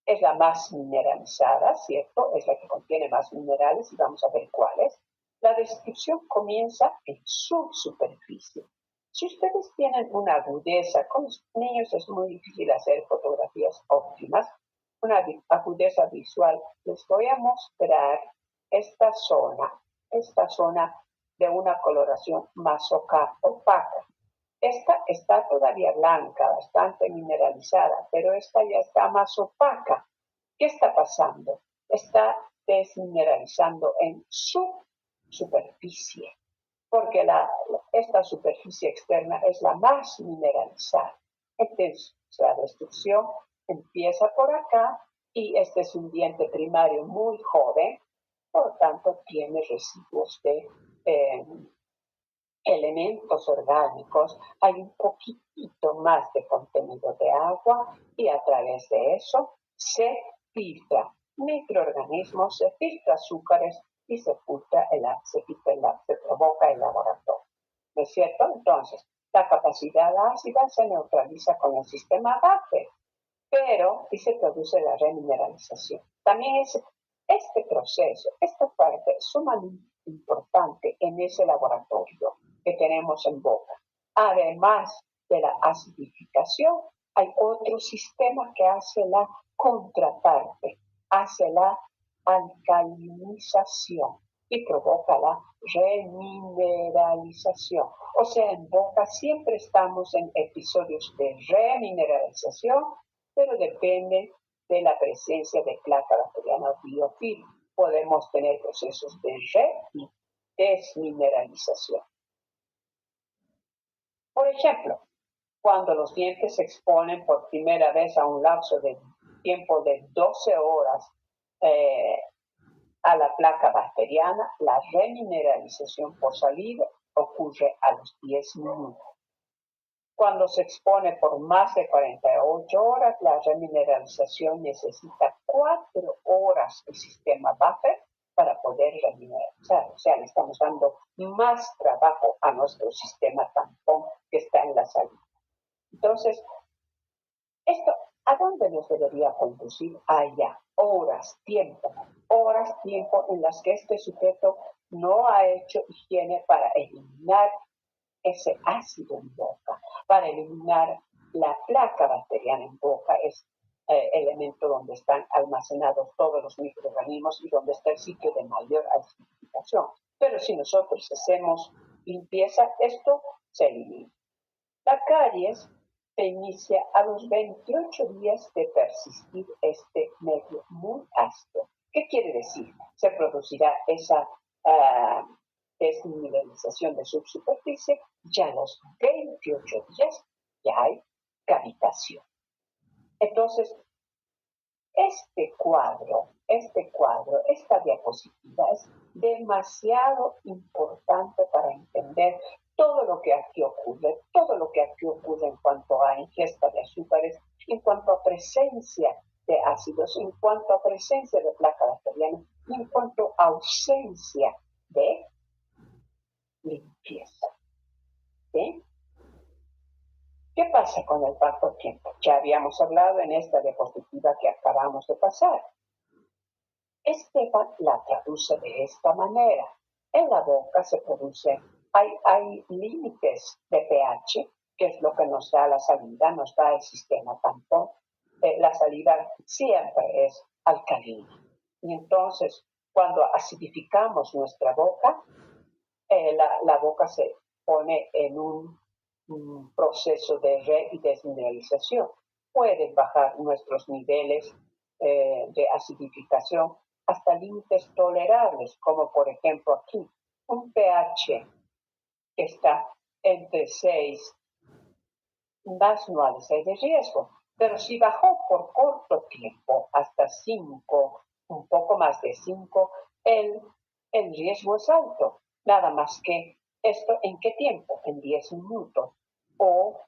es la más mineralizada, ¿cierto? Es la que contiene más minerales y vamos a ver cuáles. La destrucción comienza en su superficie. Si ustedes tienen una agudeza, con los niños es muy difícil hacer fotografías óptimas, una agudeza visual, les voy a mostrar esta zona de una coloración más opaca. Esta está todavía blanca, bastante mineralizada, pero esta ya está más opaca. ¿Qué está pasando? Está desmineralizando en su superficie, porque esta superficie externa es la más mineralizada. Entonces, la destrucción empieza por acá y este es un diente primario muy joven, por lo tanto tiene residuos de elementos orgánicos, hay un poquitito más de contenido de agua y a través de eso se filtra microorganismos, se filtra azúcares y se provoca el laboratorio. ¿No es cierto? Entonces, la capacidad ácida se neutraliza con el sistema BAFE, pero y se produce la remineralización. También es este proceso, esta parte es sumamente importante en ese laboratorio que tenemos en boca. Además de la acidificación, hay otro sistema que hace la contraparte, hace la alcalinización y provoca la remineralización. O sea, en boca siempre estamos en episodios de remineralización, pero depende de la presencia de placa bacteriana o biofilm. Podemos tener procesos de y desmineralización. Por ejemplo, cuando los dientes se exponen por primera vez a un lapso de tiempo de 12 horas a la placa bacteriana, la remineralización por saliva ocurre a los 10 minutos. Cuando se expone por más de 48 horas, la remineralización necesita 4 horas el sistema buffer para poder remineralizar. O sea, le estamos dando más trabajo a nuestro sistema tampón que está en la salida. Entonces, esto, ¿a dónde nos debería conducir? Allá, horas, tiempo en las que este sujeto no ha hecho higiene para eliminar ese ácido en boca, para eliminar la placa bacteriana en boca, es elemento donde están almacenados todos los microorganismos y donde está el sitio de mayor acidificación. Pero si nosotros hacemos limpieza, esto se elimina. La caries se inicia a los 28 días de persistir este medio muy ácido. ¿Qué quiere decir? Se producirá esa desmineralización de subsuperficie, ya a los 28 días ya hay cavitación. Entonces, esta diapositiva es demasiado importante para entender todo lo que aquí ocurre en cuanto a ingesta de azúcares, en cuanto a presencia de ácidos, en cuanto a presencia de placa bacteriana, y en cuanto a ausencia de limpieza. ¿Sí? ¿Qué pasa con el bajo tiempo? Ya habíamos hablado en esta diapositiva que acabamos de pasar. Esteban la traduce de esta manera. En la boca se produce, hay límites de pH, que es lo que nos da la saliva, nos da el sistema tampón. La saliva siempre es alcalina. Y entonces, cuando acidificamos nuestra boca, la boca se pone en un proceso de y desmineralización. Pueden bajar nuestros niveles de acidificación hasta límites tolerables, como por ejemplo aquí, un pH que está entre 6, más no al 6 de riesgo, pero si bajó por corto tiempo hasta 5, un poco más de 5, el riesgo es alto. Nada más que esto, ¿en qué tiempo? En 10 minutos o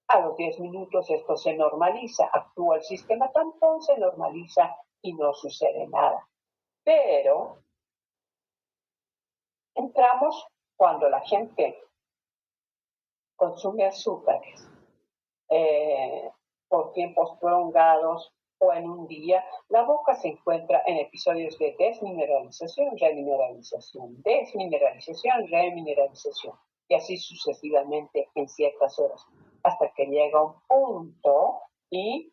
A los 10 minutos esto se normaliza, actúa el sistema tampón, se normaliza y no sucede nada. Pero entramos cuando la gente consume azúcares por tiempos prolongados o en un día, la boca se encuentra en episodios de desmineralización, remineralización, desmineralización, remineralización, y así sucesivamente en ciertas horas, hasta que llega un punto y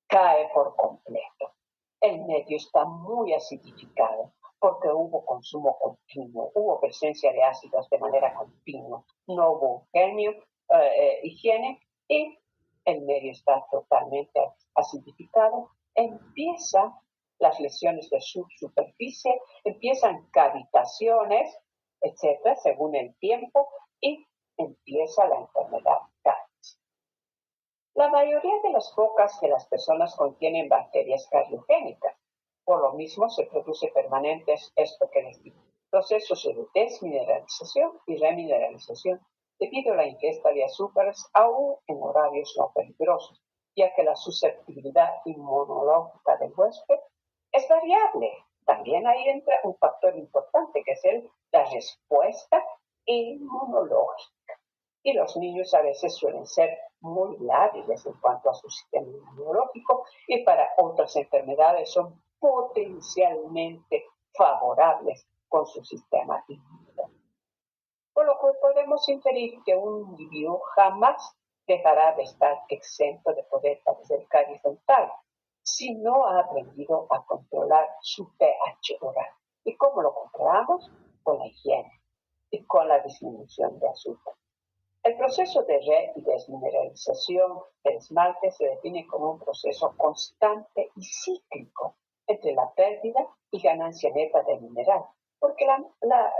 cae por completo. El medio está muy acidificado porque hubo consumo continuo, hubo presencia de ácidos de manera continua, no hubo higiene y el medio está totalmente acidificado. Empiezan las lesiones de subsuperficie, empiezan cavitaciones, etcétera, según el tiempo, y empieza la enfermedad. La mayoría de las bocas de las personas contienen bacterias cariogénicas. Por lo mismo se produce permanentes esto que les digo, procesos de desmineralización y remineralización debido a la ingesta de azúcares aún en horarios no peligrosos, ya que la susceptibilidad inmunológica del huésped es variable. También ahí entra un factor importante que es la respuesta inmunológica. Y los niños a veces suelen ser muy lábiles en cuanto a su sistema inmunológico y para otras enfermedades son potencialmente favorables con su sistema inmunológico. Por lo cual podemos inferir que un individuo jamás dejará de estar exento de poder padecer caries dental si no ha aprendido a controlar su pH oral. ¿Y cómo lo controlamos? Con la higiene y con la disminución de azúcar. El proceso de y desmineralización del esmalte se define como un proceso constante y cíclico entre la pérdida y ganancia neta de mineral, porque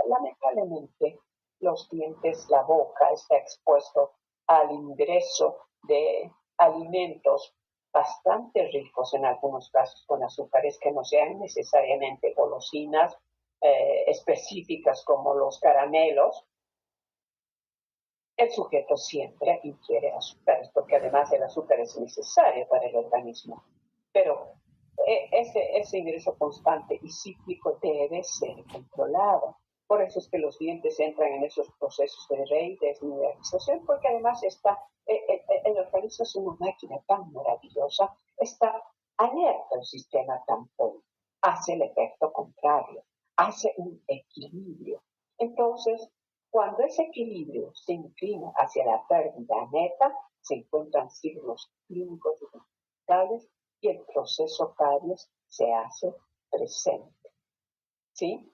lamentablemente los dientes, la boca está expuesto al ingreso de alimentos bastante ricos, en algunos casos con azúcares que no sean necesariamente golosinas específicas como los caramelos. El sujeto siempre ingiere azúcares, porque además el azúcar es necesario para el organismo. Pero ese ingreso constante y cíclico debe ser controlado. Por eso es que los dientes entran en esos procesos de desmineralización, porque además el organismo es una máquina tan maravillosa, está alerta el sistema tampón, hace el efecto contrario, hace un equilibrio. Entonces, cuando ese equilibrio se inclina hacia la pérdida neta, se encuentran signos clínicos fundamentales y el proceso caries se hace presente. ¿Sí?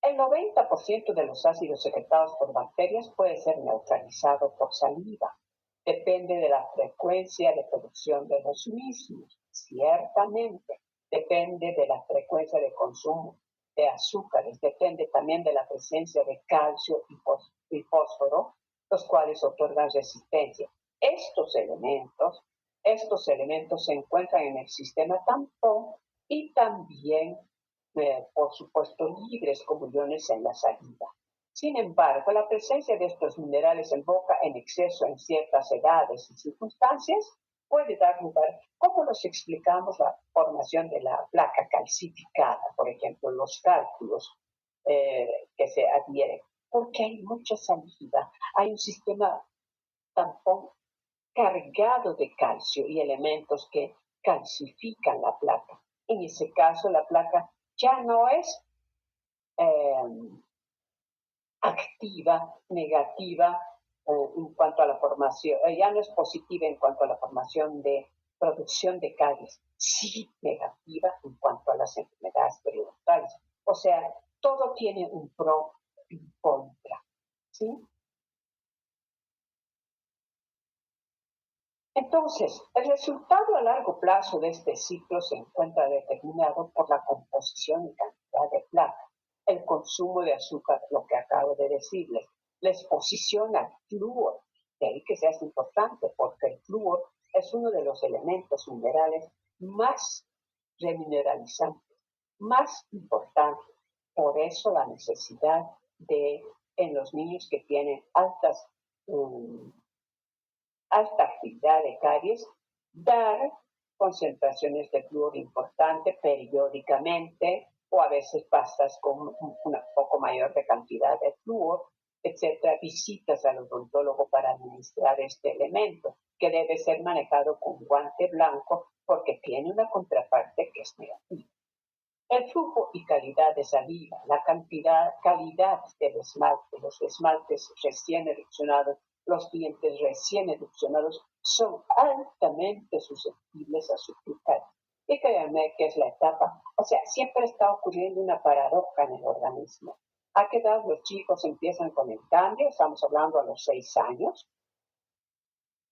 El 90% de los ácidos secretados por bacterias puede ser neutralizado por saliva. Depende de la frecuencia de producción de los mismos, ciertamente. Depende de la frecuencia de consumo de azúcares, depende también de la presencia de calcio y fósforo, los cuales otorgan resistencia. Estos elementos se encuentran en el sistema tampón y también, por supuesto, libres como iones en la saliva. Sin embargo, la presencia de estos minerales en boca en exceso en ciertas edades y circunstancias puede dar lugar, como nos explicamos, la formación de la placa calcificada, por ejemplo, los cálculos que se adhieren, porque hay mucha saliva, hay un sistema tampón cargado de calcio y elementos que calcifican la placa. En ese caso, la placa ya no es activa, negativa en cuanto a la formación, ya no es positiva en cuanto a la formación de producción de caries, sí negativa en cuanto a las enfermedades periodontales. O sea, todo tiene un pro y un contra, ¿sí? Entonces, el resultado a largo plazo de este ciclo se encuentra determinado por la composición y cantidad de placa, el consumo de azúcar, lo que acabo de decirles, la exposición al flúor, de ahí que sea importante, porque el flúor es uno de los elementos minerales más remineralizantes, más importantes. Por eso la necesidad de, en los niños que tienen altas alta actividad de caries, dar concentraciones de flúor importante periódicamente, o a veces pastas con una poco mayor de cantidad de flúor, etcétera, visitas al odontólogo para administrar este elemento, que debe ser manejado con guante blanco porque tiene una contraparte que es negativa. El flujo y calidad de saliva, la calidad del esmalte, los esmaltes recién erupcionados, los dientes recién erupcionados son altamente susceptibles a su caries. Y créanme que es la etapa, o sea, siempre está ocurriendo una paradoja en el organismo. ¿A qué edad los chicos empiezan con el cambio? Estamos hablando a los 6 años.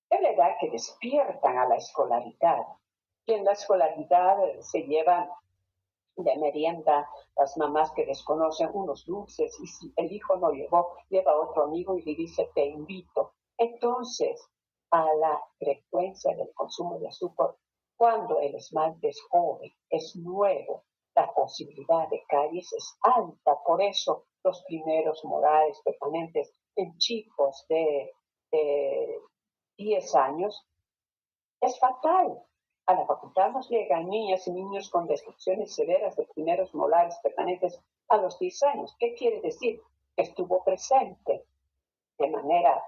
Es la edad que despiertan a la escolaridad. Y en la escolaridad se llevan de merienda las mamás que desconocen unos dulces, y si el hijo no llevó, lleva a otro amigo y le dice te invito. Entonces, a la frecuencia del consumo de azúcar, cuando el esmalte es joven, es nuevo, la posibilidad de caries es alta. Por eso los primeros molares permanentes en chicos de 10 años es fatal. A la facultad nos llegan niñas y niños con destrucciones severas de primeros molares permanentes a los 10 años. ¿Qué quiere decir? Que estuvo presente de manera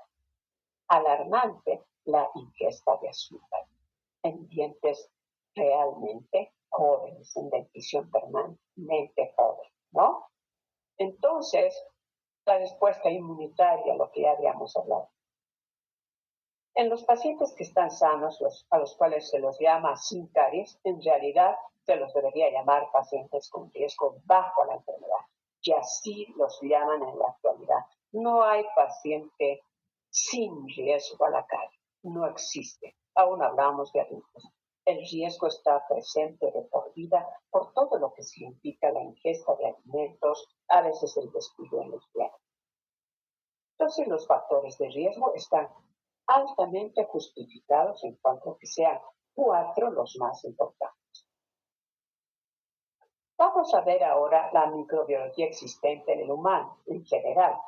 alarmante la ingesta de azúcar en dientes realmente jóvenes, en dentición permanente joven, ¿no? Entonces, la respuesta inmunitaria, lo que ya habíamos hablado. En los pacientes que están sanos, a los cuales se los llama sin caries, en realidad se los debería llamar pacientes con riesgo bajo a la enfermedad, y así los llaman en la actualidad. No hay paciente sin riesgo a la caries, no existe. Aún hablamos de adultos. El riesgo está presente de por vida por todo lo que significa la ingesta de alimentos, a veces el descuido en los dientes. Entonces los factores de riesgo están altamente justificados en cuanto a que sean 4 los más importantes. Vamos a ver ahora la microbiología existente en el humano en general.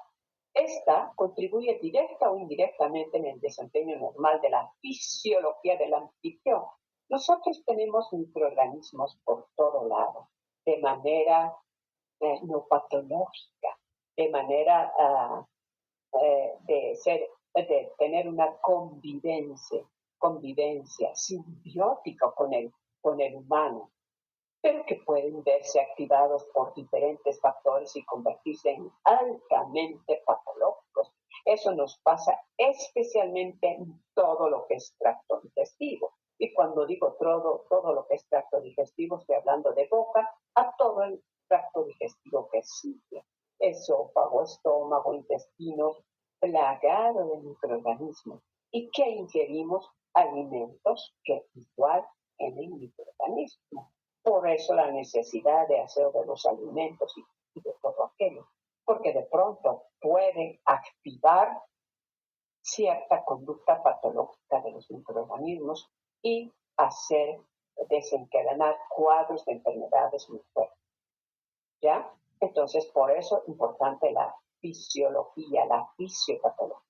Esta contribuye directa o indirectamente en el desempeño normal de la fisiología del anfitrión. Nosotros tenemos microorganismos por todo lado, de manera no patológica, de manera de tener una convivencia simbiótica con el humano, pero que pueden verse activados por diferentes factores y convertirse en altamente patológicos. Eso nos pasa especialmente en todo lo que es tracto digestivo. Y cuando digo todo lo que es tracto digestivo, estoy hablando de boca a todo el tracto digestivo que existe. Esófago, estómago, intestinos, plagado de microorganismos. ¿Y qué ingerimos? Alimentos que igual tienen microorganismos. Por eso la necesidad de aseo de los alimentos y de todo aquello, porque de pronto pueden activar cierta conducta patológica de los microorganismos y hacer desencadenar cuadros de enfermedades muy fuertes. ¿Ya? Entonces, por eso es importante la fisiología, la fisiopatología.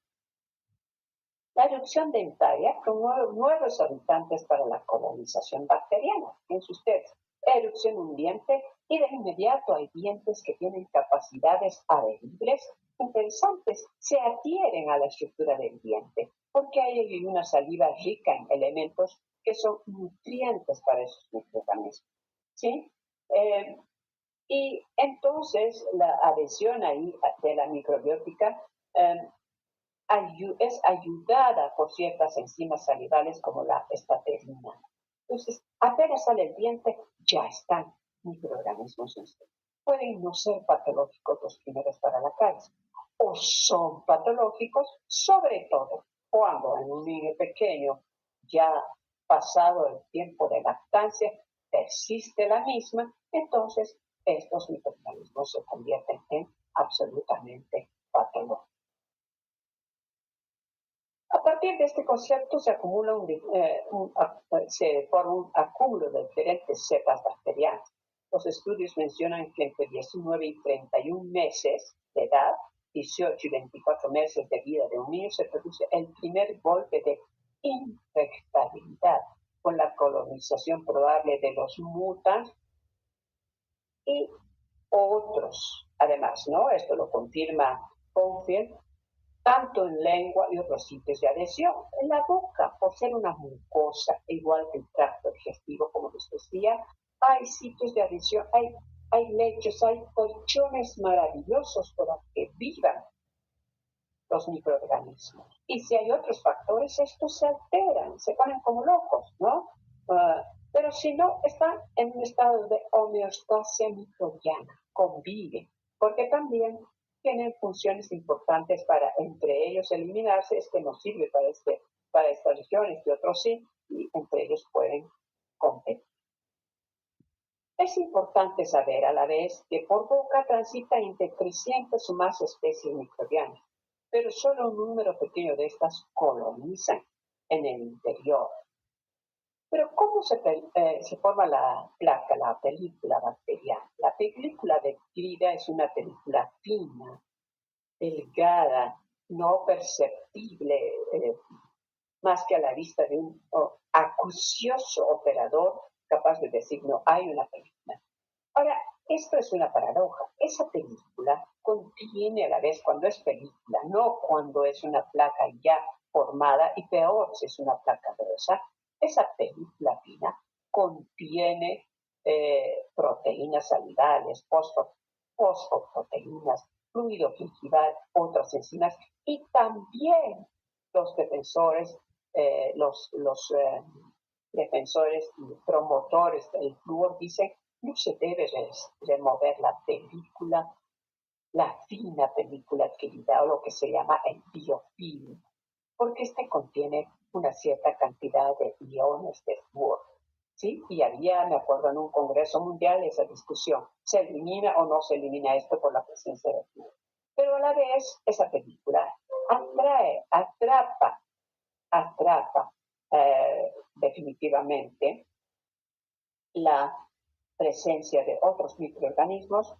La erupción dentaria promueve nuevos habitantes para la colonización bacteriana. Fíjense ustedes, erupción en un diente y de inmediato hay dientes que tienen capacidades adheribles interesantes, se adhieren a la estructura del diente, porque hay una saliva rica en elementos que son nutrientes para esos microorganismos. ¿Sí? Y entonces la adhesión ahí de la microbiótica es ayudada por ciertas enzimas salivales como la estaterina. Entonces, apenas sale el diente, ya están microorganismos en usted. Pueden no ser patológicos los primeros para la caries, o son patológicos, sobre todo cuando en un niño pequeño, ya pasado el tiempo de lactancia, persiste la misma, entonces estos microorganismos se convierten en absolutamente patológicos. A partir de este concepto se forma un acúmulo de diferentes cepas bacterianas. Los estudios mencionan que entre 19 y 31 meses de edad 18 y 24 meses de vida de un niño se produce el primer golpe de infectabilidad con la colonización probable de los mutans y otros. Además, ¿no? Esto lo confirma Confield, tanto en lengua y otros sitios de adhesión. En la boca, por ser una mucosa, igual que el tracto digestivo, como les decía, hay sitios de adhesión, hay lechos, hay colchones maravillosos por los que vivan los microorganismos. Y si hay otros factores, estos se alteran, se ponen como locos, ¿no? Pero si no, están en un estado de homeostasia microbiana, conviven, porque también tienen funciones importantes para entre ellos eliminarse. Este no sirve para estas regiones y otros sí, y entre ellos pueden competir. Es importante saber a la vez que por boca transitan entre 300 o más especies microbianas, pero solo un número pequeño de estas colonizan en el interior. Pero ¿cómo se forma la placa, la película bacteriana? La película descrita es una película fina, delgada, no perceptible más que a la vista de un acucioso operador capaz de decir no hay una película. Ahora, esto es una paradoja. Esa película contiene a la vez cuando es película, no cuando es una placa ya formada, y peor si es una placa gruesa. Esa película fina contiene proteínas salivales, fosfoproteínas, fluido gingival, otras enzimas y también los defensores, defensores y promotores del flúor dicen no se debe remover la película, la fina película adquirida o lo que se llama el biofilm, porque este contiene una cierta cantidad de iones de flúor. ¿Sí? Y había, me acuerdo, en un congreso mundial esa discusión, ¿se elimina o no se elimina esto por la presencia de flúor? Pero a la vez esa película atrapa definitivamente la presencia de otros microorganismos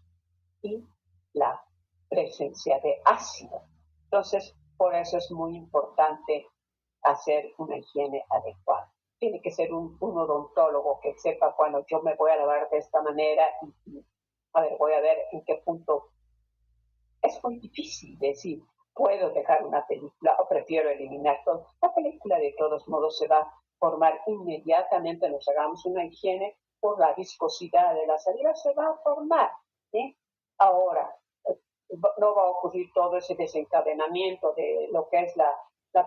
y la presencia de ácido. Entonces, por eso es muy importante hacer una higiene adecuada. Tiene que ser un odontólogo que sepa cuando yo me voy a lavar de esta manera y a ver, voy a ver en qué punto. Es muy difícil decir, puedo dejar una película o prefiero eliminar todo. La película de todos modos se va a formar inmediatamente, nos hagamos una higiene por la viscosidad de la saliva, se va a formar. ¿Sí? Ahora, no va a ocurrir todo ese desencadenamiento de lo que es la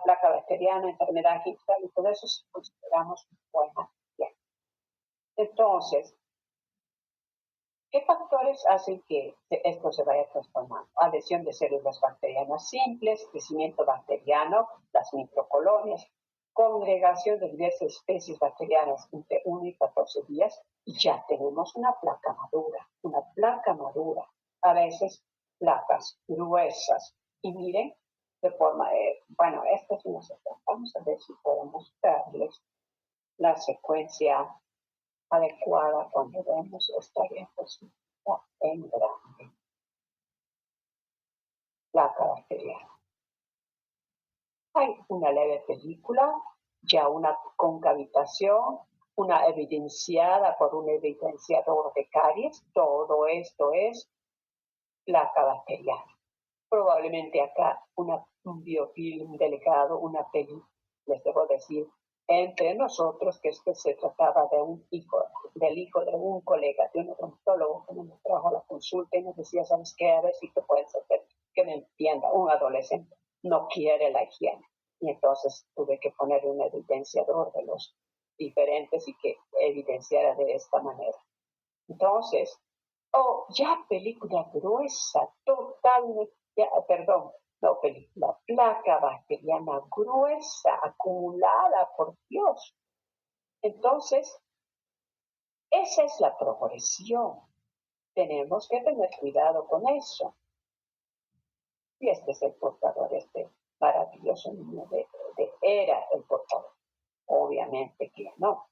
placa bacteriana, enfermedad gingival y todo eso si consideramos buena higiene. Entonces, ¿qué factores hacen que esto se vaya transformando? Adhesión de células bacterianas simples, crecimiento bacteriano, las microcolonias, congregación de diversas especies bacterianas entre 1 y 14 días, y ya tenemos una placa madura, a veces placas gruesas. Y miren, de forma, bueno, esta es una secuencia. Vamos a ver si podemos darles la secuencia adecuada cuando vemos esta diapositiva en grande. Placa bacteriana. Hay una leve película, ya una concavitación, una evidenciada por un evidenciador de caries. Todo esto es placa bacteriana. Probablemente acá un biofilm delicado, una película, les debo decir, entre nosotros, que esto se trataba de del hijo de un colega, de un odontólogo que nos trajo a la consulta y nos decía, ¿sabes qué? A ver si te puedes hacer que me entienda. Un adolescente no quiere la higiene. Y entonces tuve que poner un evidenciador de los diferentes y que evidenciara de esta manera. Entonces, ya película gruesa, totalmente, placa bacteriana gruesa, acumulada, por Dios. Entonces, esa es la progresión. Tenemos que tener cuidado con eso. Y este es el portador, este maravilloso niño era el portador. Obviamente que no.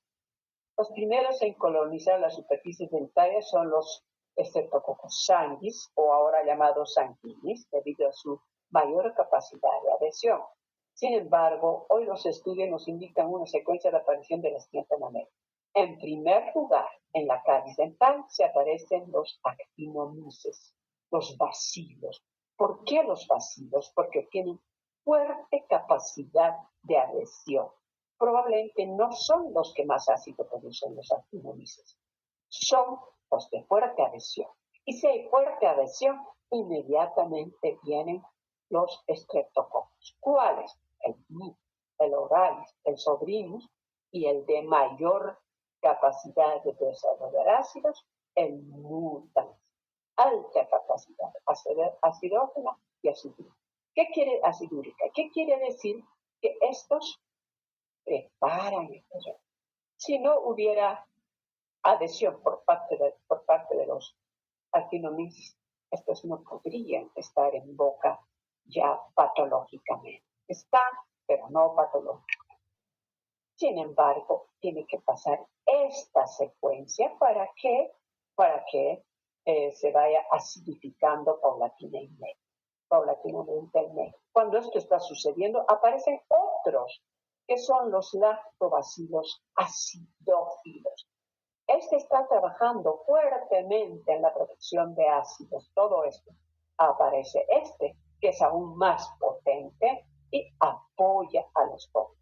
Los primeros en colonizar las superficies dentarias son los Streptococcus sanguis, o ahora llamado sanguinis, debido a su mayor capacidad de adhesión. Sin embargo, hoy los estudios nos indican una secuencia de aparición de la siguiente manera. En primer lugar, en la caries dental se aparecen los actinomyces, los bacilos. ¿Por qué los bacilos? Porque tienen fuerte capacidad de adhesión. Probablemente no son los que más ácido producen los actinomyces, son los de fuerte adhesión. Y si hay fuerte adhesión, inmediatamente vienen los streptococcus. ¿Cuáles? El MIP, el oralis, el sobrinus, y el de mayor capacidad de desarrollar ácidos, el mutans. Alta capacidad acidógena y acidúrica. ¿Qué quiere decir? Que estos preparan el terreno. Si no hubiera adhesión por parte de los actinomyces, estos no podrían estar en boca ya patológicamente. Están, pero no patológicamente. Sin embargo, tiene que pasar esta secuencia para que se vaya acidificando paulatinamente el medio. Cuando esto está sucediendo, aparecen otros, que son los lactobacilos acidófilos. Este está trabajando fuertemente en la producción de ácidos. Todo esto. Aparece este, que es aún más potente y apoya a los dos.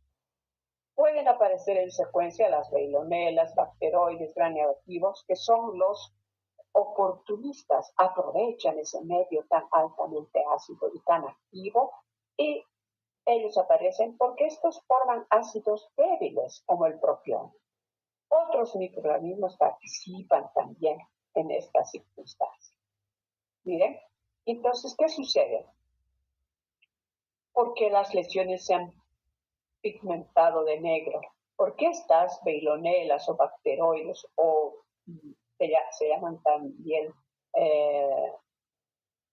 Pueden aparecer en secuencia las veilonelas, bacteroides gram negativos, que son los oportunistas, aprovechan ese medio tan altamente ácido y tan activo, y ellos aparecen porque estos forman ácidos débiles, como el propión. Otros microorganismos participan también en estas circunstancias. Miren, entonces, ¿qué sucede? ¿Por qué las lesiones se han pigmentado de negro? ¿Por qué estas veilonelas o bacteroides, o se llaman también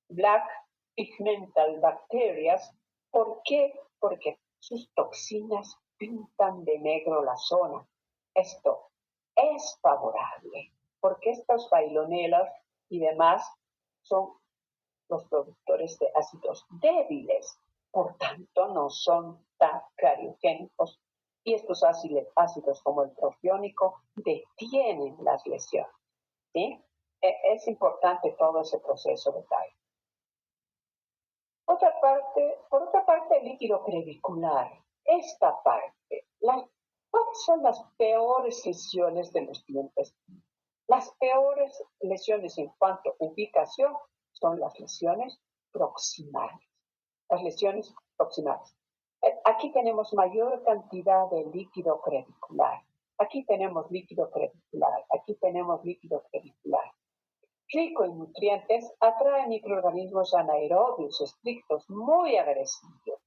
black pigmental bacterias? ¿Por qué? Porque sus toxinas pintan de negro la zona. Esto es favorable, porque estas veilonelas y demás son los productores de ácidos débiles, por tanto no son tan cariogénicos, y estos ácidos como el propiónico detienen las lesiones. ¿Sí? Es importante todo ese proceso de tallo. Por otra parte, el líquido crevicular. Esta parte, ¿cuáles son las peores lesiones de los dientes? Las peores lesiones en cuanto a ubicación son las lesiones proximales. Las lesiones proximales. Aquí tenemos mayor cantidad de líquido crevicular. Aquí tenemos líquido crevicular. Aquí tenemos líquido crevicular. Rico en nutrientes, atrae microorganismos anaerobios estrictos muy agresivos,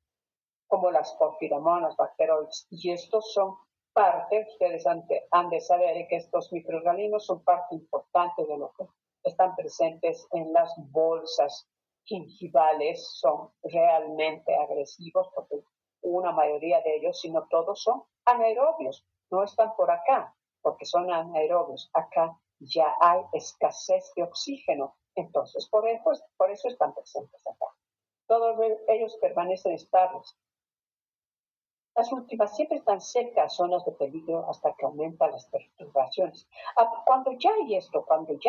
como las porfiromonas, bacteroides, y estos son parte, ustedes han de saber que estos microorganismos son parte importante de lo que están presentes en las bolsas gingivales, son realmente agresivos porque una mayoría de ellos, si no todos, son anaerobios, no están por acá porque son anaerobios, acá ya hay escasez de oxígeno, entonces por eso están presentes acá. Todos ellos permanecen estables. Las últimas siempre están cerca a zonas de peligro hasta que aumentan las perturbaciones. Cuando ya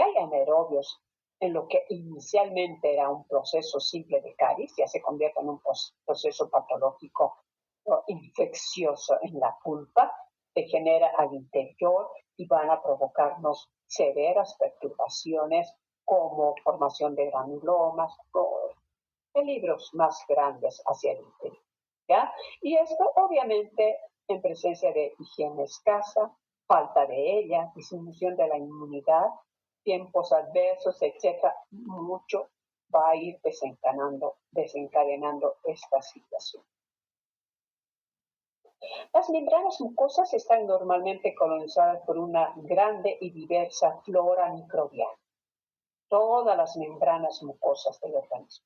hay anaerobios en lo que inicialmente era un proceso simple de caries, ya se convierte en un proceso patológico o infeccioso en la pulpa, degenera al interior y van a provocarnos severas perturbaciones como formación de granulomas o peligros más grandes hacia el interior. ¿Ya? Y esto obviamente en presencia de higiene escasa, falta de ella, disminución de la inmunidad, tiempos adversos, etcétera, mucho va a ir desencadenando esta situación. Las membranas mucosas están normalmente colonizadas por una grande y diversa flora microbiana. Todas las membranas mucosas del organismo.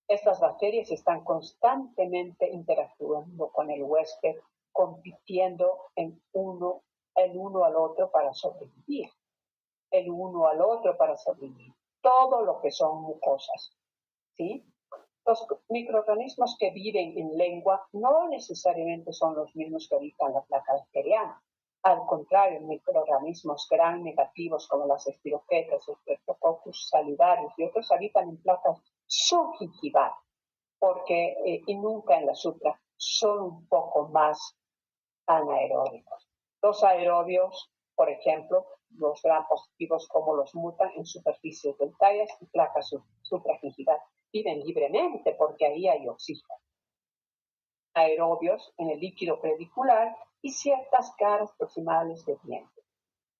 Estas bacterias están constantemente interactuando con el huésped, compitiendo el uno al otro para sobrevivir. el uno al otro para sobrevivir. Todo lo que son mucosas, ¿sí? Los microorganismos que viven en lengua no necesariamente son los mismos que habitan la placa bacteriana. Al contrario, microorganismos gram negativos como las espiroquetas, el Streptococcus salivarius y otros habitan en placas subgingivales, porque y nunca en la supra, son un poco más anaeróbicos. Los aerobios, por ejemplo, los gram positivos como los mutan en superficies dentarias y placas supragingivales, viven libremente porque ahí hay oxígeno. Aerobios en el líquido predicular y ciertas caras proximales de dientes.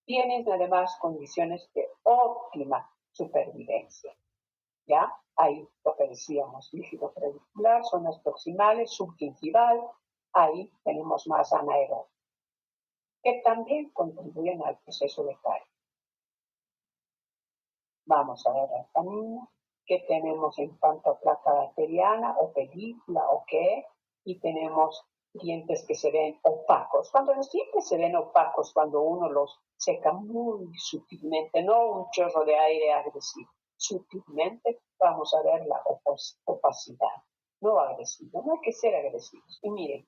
Tienen además condiciones de óptima supervivencia. ¿Ya? Ahí lo que decíamos, líquido predicular, zonas proximales, subgingival, ahí tenemos más anaerobios, que también contribuyen al proceso de caries. Vamos a ver el camino que tenemos en cuanto a placa bacteriana o película o qué, y tenemos dientes que se ven opacos. Cuando los dientes se ven opacos, cuando uno los seca muy sutilmente, no un chorro de aire agresivo, sutilmente vamos a ver la opacidad, no agresivo, no hay que ser agresivos. Y miren,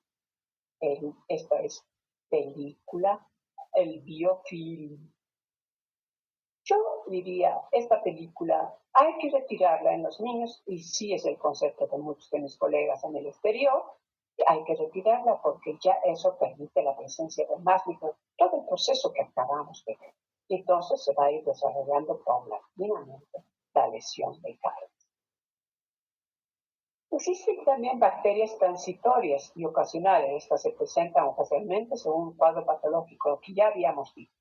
esta es película, el biofilm. Yo diría, esta película hay que retirarla en los niños, y sí es el concepto de muchos de mis colegas en el exterior, hay que retirarla porque ya eso permite la presencia de más micro, todo el proceso que acabamos de ver. Y entonces se va a ir desarrollando paulatinamente la lesión del caries. Existen también bacterias transitorias y ocasionales. Estas se presentan ocasionalmente según un cuadro patológico que ya habíamos visto.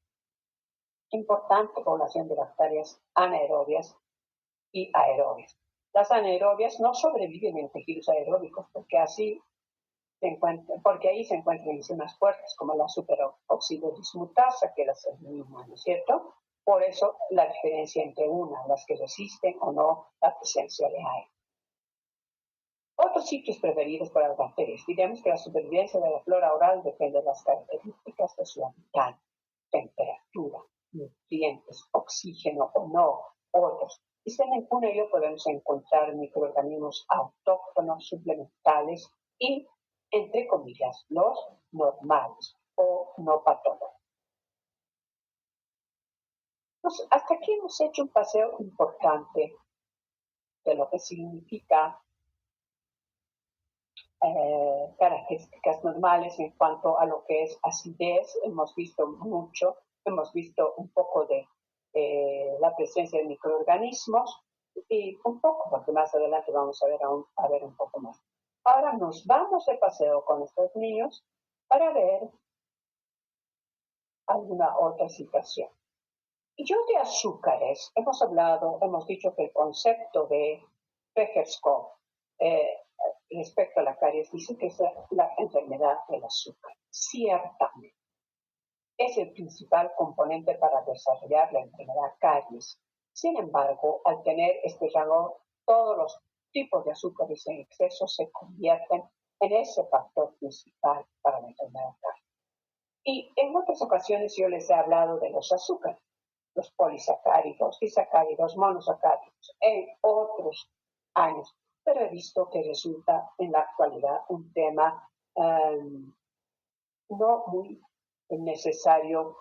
Importante población de bacterias anaerobias y aerobias. Las anaerobias no sobreviven en tejidos aeróbicos porque ahí se encuentran enzimas fuertes como la superoxidodismutasa, que las misma, ¿no es cierto? Por eso la diferencia entre las que resisten o no la presencia de aire. Otros sitios preferidos para las bacterias. Diremos que la supervivencia de la flora oral depende de las características de su hábitat, temperatura, nutrientes, oxígeno o no, otros. Y en ello podemos encontrar microorganismos autóctonos, suplementales y, entre comillas, los normales o no patólogos. Pues hasta aquí hemos hecho un paseo importante de lo que significa características normales en cuanto a lo que es acidez. Hemos visto mucho, hemos visto un poco de la presencia de microorganismos y un poco, porque más adelante vamos a ver un poco más. Ahora nos vamos de paseo con estos niños para ver alguna otra situación. Y yo de azúcares, hemos dicho que el concepto de Beckerskopf respecto a la caries dice que es la enfermedad del azúcar. Ciertamente, es el principal componente para desarrollar la enfermedad caries. Sin embargo, al tener este rango, todos los tipos de azúcares en exceso se convierten en ese factor principal para la enfermedad caries. Y en otras ocasiones yo les he hablado de los azúcares, los polisacáridos, disacáridos, monosacáridos, en otros años, pero he visto que resulta en la actualidad un tema no muy necesario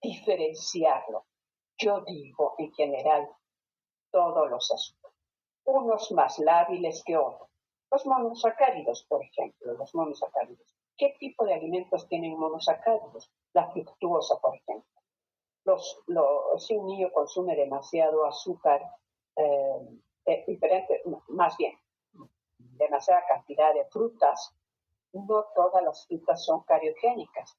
diferenciarlo. Yo digo en general todos los azúcares, unos más lábiles que otros. Los monosacáridos, por ejemplo, los monosacáridos. ¿Qué tipo de alimentos tienen monosacáridos? La fructuosa, por ejemplo. Si un niño consume demasiado azúcar, más bien, demasiada cantidad de frutas, no todas las frutas son cariogénicas,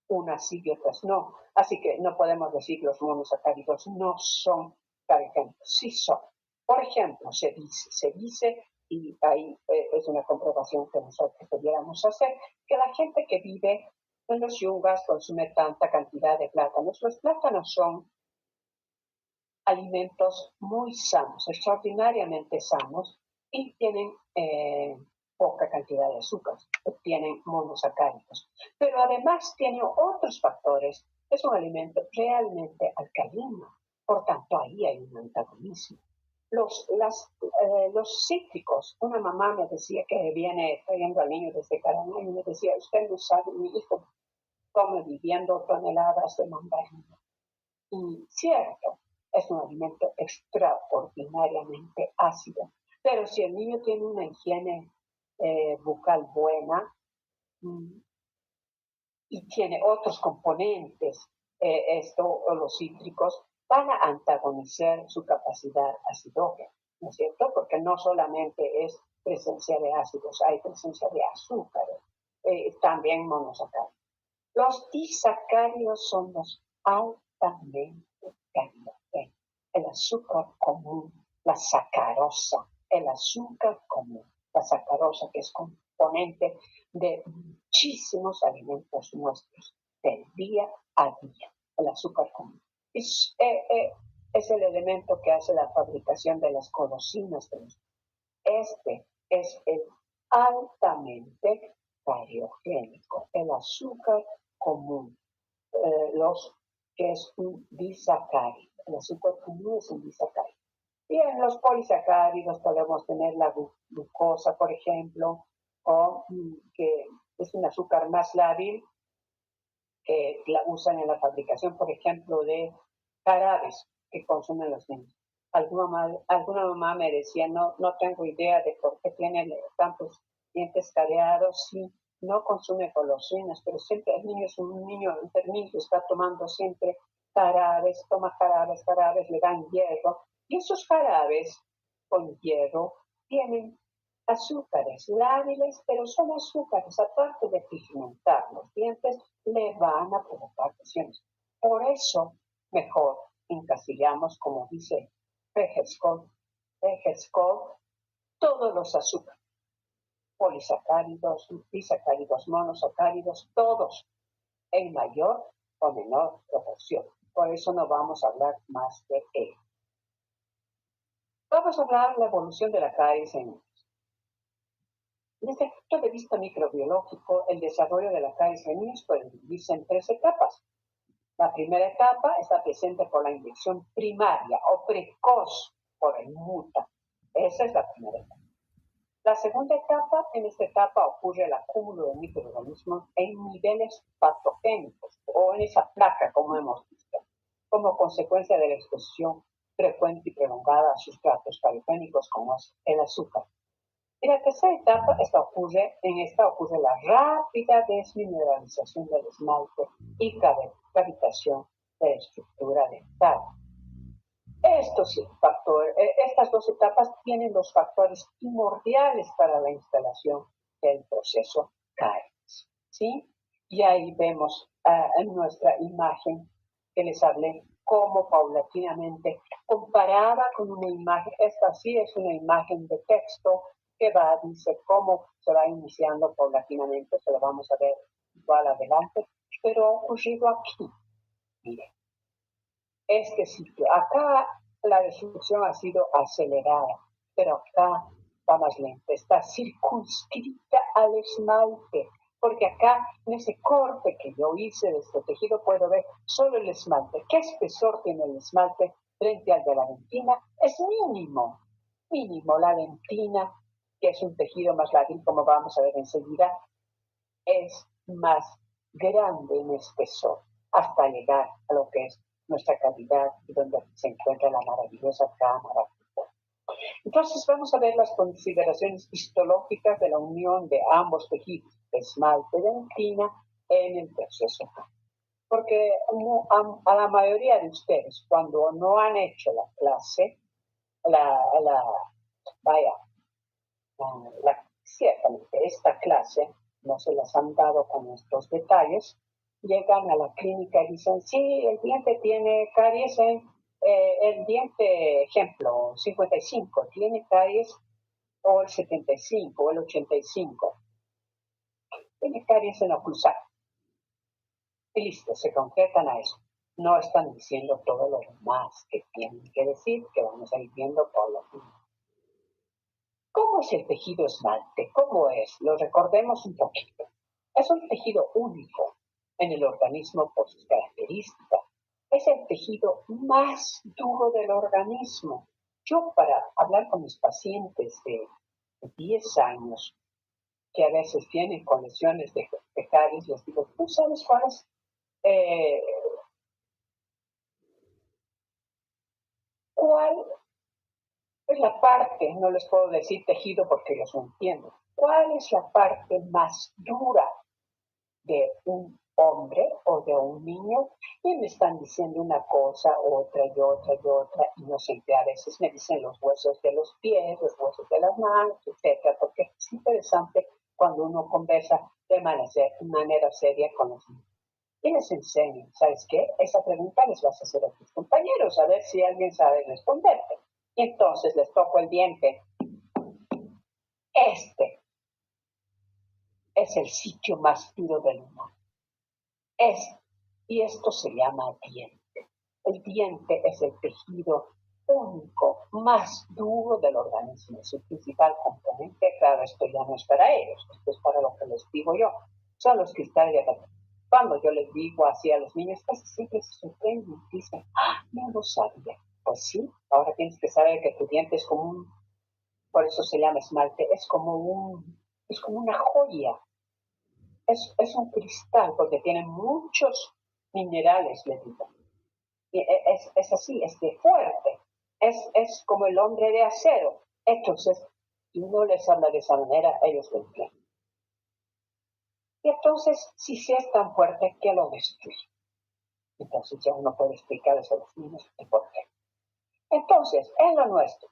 unas sí y otras no. Así que no podemos decir que los monosacáridos no son cariogénicos, sí son. Por ejemplo, se dice, y ahí es una comprobación que nosotros debiéramos hacer, que la gente que vive en los yungas consume tanta cantidad de plátanos. Los plátanos son alimentos muy sanos, extraordinariamente sanos, y tienen poca cantidad de azúcar, tienen monosacáridos. Pero además tiene otros factores. Es un alimento realmente alcalino. Por tanto, ahí hay un antagonismo. Los cítricos, una mamá me decía que viene trayendo al niño desde Paraná y me decía, usted no sabe, mi hijo come viviendo toneladas de mandarina. Y cierto, es un alimento extraordinariamente ácido, pero si el niño tiene una higiene bucal buena y tiene otros componentes, los cítricos, van a antagonizar su capacidad acidógena, ¿no es cierto? Porque no solamente es presencia de ácidos, hay presencia de azúcares, también monosacáridos. Los disacáridos son los altamente calientes. El azúcar común, la sacarosa, el azúcar común, la sacarosa que es componente de muchísimos alimentos nuestros del día a día, el azúcar común. Es el elemento que hace la fabricación de las golosinas de los. Este es el altamente cariogénico, el azúcar común, que es un disacárido. El azúcar común es un disacárido. Y en los polisacáridos podemos tener la glucosa, por ejemplo, que es un azúcar más lábil, que la usan en la fabricación, por ejemplo, de jarabes que consumen los niños. Alguna mamá me decía, no tengo idea de por qué tiene tantos dientes careados, sí, no consume golosinas, pero siempre el niño es un niño enfermizo, está tomando siempre jarabes, toma jarabes, le dan hierro, y esos jarabes con hierro tienen azúcares lábiles, pero son azúcares, aparte de pigmentar los dientes, le van a provocar lesiones. Por eso, mejor encasillamos, como dice Pejescol, todos los azúcares, polisacáridos, disacáridos, monosacáridos, todos en mayor o menor proporción. Por eso no vamos a hablar más de ello. Vamos a hablar de la evolución de la caries en niños. Desde el punto de vista microbiológico, el desarrollo de la caries en niños puede dividirse en 3 etapas. La primera etapa está presente por la inyección primaria o precoz por el muta. Esa es la primera etapa. La segunda etapa, en esta etapa ocurre el acúmulo de microorganismos en niveles patogénicos o en esa placa, como hemos visto, como consecuencia de la exposición frecuente y prolongada a sustratos cariogénicos como es el azúcar. En la tercera etapa, en esta ocurre la rápida desmineralización del esmalte y cavitación de la estructura dental. Estas 2 etapas tienen los factores primordiales para la instalación del proceso caries, ¿sí? Y ahí vemos en nuestra imagen que les hablé cómo paulatinamente comparada con una imagen, esta sí es una imagen de texto que dice cómo se va iniciando paulatinamente, se lo vamos a ver igual adelante, pero ha ocurrido aquí, miren. Este sitio. Acá la destrucción ha sido acelerada, pero acá va más lenta. Está circunscrita al esmalte, porque acá en ese corte que yo hice de este tejido puedo ver solo el esmalte. ¿Qué espesor tiene el esmalte frente al de la dentina? Es mínimo. La dentina, que es un tejido más lábil, como vamos a ver enseguida, es más grande en espesor hasta llegar a lo que es nuestra cavidad y donde se encuentra la maravillosa cámara. Entonces vamos a ver las consideraciones histológicas de la unión de ambos tejidos, esmalte y dentina, en el proceso. Porque a la mayoría de ustedes, cuando no han hecho la clase, ciertamente esta clase no se las han dado con estos detalles, llegan a la clínica y dicen, sí, el diente tiene caries el diente, ejemplo, 55, tiene caries, o el 75, o el 85, tiene caries en oclusal. Y listo, se concretan a eso. No están diciendo todo lo demás que tienen que decir, que vamos a ir viendo por lo mismo. ¿Cómo es el tejido esmalte? ¿Cómo es? Lo recordemos un poquito. Es un tejido único en el organismo por sus características. es el tejido más duro del organismo. Yo, para hablar con mis pacientes de 10 años, que a veces tienen con lesiones de caries, les digo, ¿tú sabes cuál es la parte? No les puedo decir tejido porque ellos no entienden. ¿Cuál es la parte más dura de un hombre o de un niño? Y me están diciendo una cosa, otra y otra y otra, y no siempre, a veces me dicen los huesos de los pies, los huesos de las manos, etcétera, porque es interesante cuando uno conversa de manera seria con los niños. Y les enseño, ¿sabes qué? Esa pregunta les vas a hacer a tus compañeros, a ver si alguien sabe responderte. Y entonces les toco el diente. Este es el sitio más duro del humano. Y esto se llama diente. El diente es el tejido único, más duro del organismo. Su principal componente, claro, esto ya no es para ellos, esto es para lo que les digo yo. Son los cristales de calcio. Cuando yo les digo así a los niños, casi siempre se sorprenden y dicen, no lo sabía. Pues sí, ahora tienes que saber que tu diente es como por eso se llama esmalte, es como una joya. Es un cristal porque tiene muchos minerales, le digo. Y es así, es de fuerte. Es como el hombre de acero. Entonces, si uno les habla de esa manera, ellos lo entienden. Y entonces, si es tan fuerte, ¿qué lo destruye? Entonces ya uno puede explicarles a los niños el por qué. Entonces, en lo nuestro,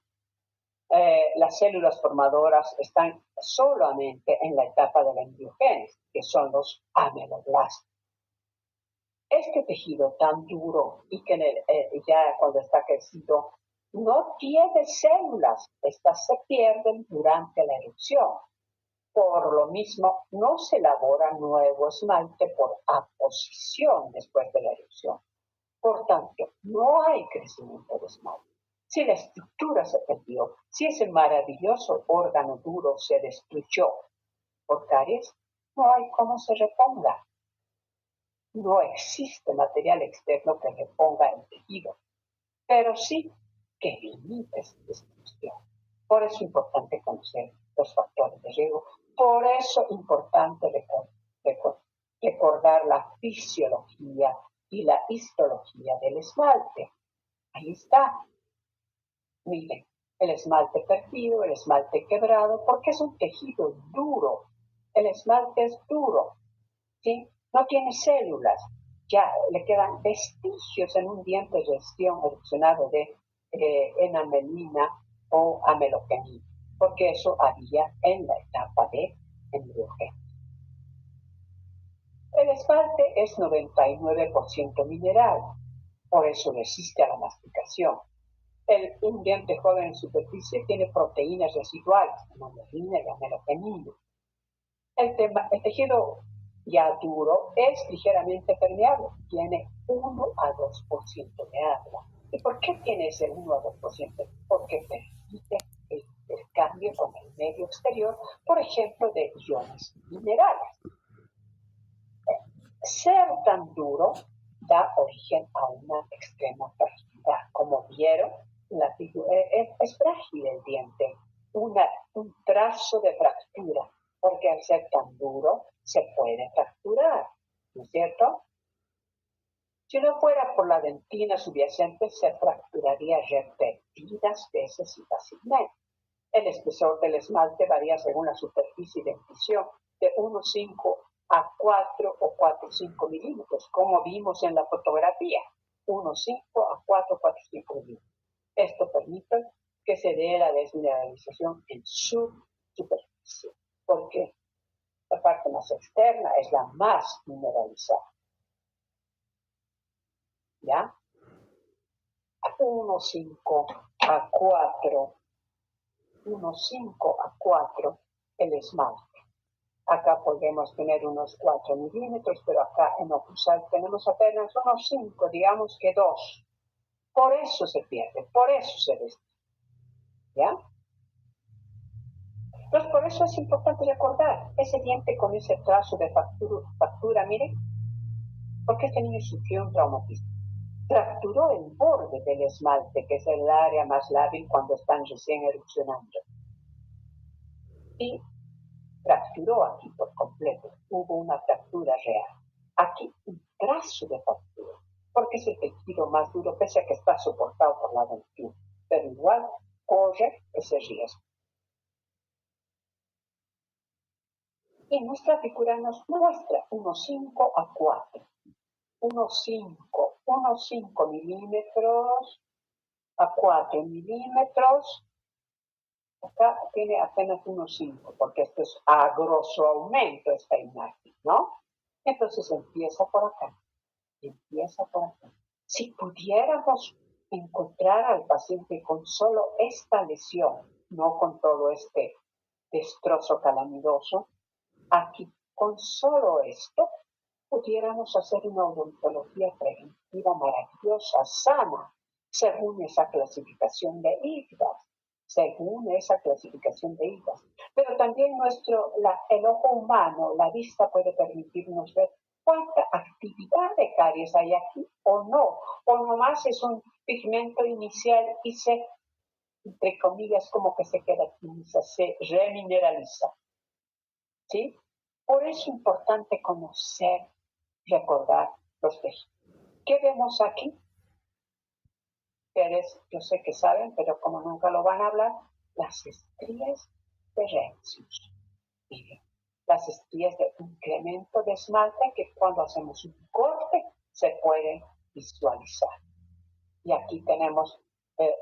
las células formadoras están solamente en la etapa de la embriogénesis, que son los ameloblastos. Este tejido tan duro y que ya cuando está crecido no tiene células, estas se pierden durante la erupción. Por lo mismo, no se elabora nuevo esmalte por aposición después de la erupción. Por tanto, no hay crecimiento de esmalte. Si la estructura se perdió, si ese maravilloso órgano duro se destruyó por caries, no hay cómo se reponga. No existe material externo que reponga el tejido, pero sí que limite su destrucción. Por eso es importante conocer los factores de riesgo. Por eso es importante recordar la fisiología y la histología del esmalte. Ahí está. Miren, el esmalte perdido, el esmalte quebrado, porque es un tejido duro. El esmalte es duro, ¿sí? No tiene células. Ya le quedan vestigios en un diente recién erupcionado de enamelina o amelogenina, porque eso había en la etapa de embriogénesis. El esmalte es 99% mineral, por eso resiste a la masticación. Un diente joven en superficie tiene proteínas residuales, amelogenina y amelogenina. El tejido ya duro es ligeramente permeable, tiene 1 a 2% de agua. ¿Y por qué tiene ese 1 a 2%? Porque permite el intercambio con el medio exterior, por ejemplo, de iones minerales. Ser tan duro da origen a una extrema fragilidad. Como vieron, es frágil el diente, un trazo de fractura, porque al ser tan duro se puede fracturar, ¿no es cierto? Si no fuera por la dentina subyacente, se fracturaría repetidas veces y fácilmente. El espesor del esmalte varía según la superficie de incisión, de 1,5 a 4 o 4,5 milímetros, como vimos en la fotografía, 1,5 a 4,5 milímetros. Esto permite que se dé la desmineralización en su superficie, porque la parte más externa es la más mineralizada. ¿Ya? 1,5 a 4, 1,5 a 4 el esmalte. Acá podemos tener unos 4 milímetros, pero acá en oclusal tenemos apenas unos 5, digamos que 2. Por eso se pierde, por eso se destruye. ¿Ya? Entonces, por eso es importante recordar ese diente con ese trazo de factura, miren, porque este niño sufrió un traumatismo. fracturó el borde del esmalte, que es el área más lábil cuando están recién erupcionando. Y fracturó aquí por completo. Hubo una fractura real. Aquí un trazo de fractura, porque es el tejido más duro, pese a que está soportado por la dentina. Pero igual corre ese riesgo. Y nuestra figura nos muestra unos 5 a 4. Unos 5 milímetros a 4 milímetros. Acá tiene apenas unos 5, porque esto es a grosso aumento esta imagen, ¿no? Entonces empieza por acá. Si pudiéramos encontrar al paciente con solo esta lesión, no con todo este destrozo calamitoso, aquí con solo esto pudiéramos hacer una odontología preventiva maravillosa, sana, según esa clasificación de IGDAS, Pero también el ojo humano, la vista puede permitirnos ver cuánta actividad de caries hay aquí o nomás es un pigmento inicial y entre comillas, como que se queratiza, se remineraliza. ¿Sí? Por eso es importante conocer, recordar los tejidos. ¿Qué vemos aquí? Ustedes, yo sé que saben, pero como nunca lo van a hablar, las estrías de Rencius. Miren, las estrías de incremento de esmalte que cuando hacemos un corte se pueden visualizar. Y aquí tenemos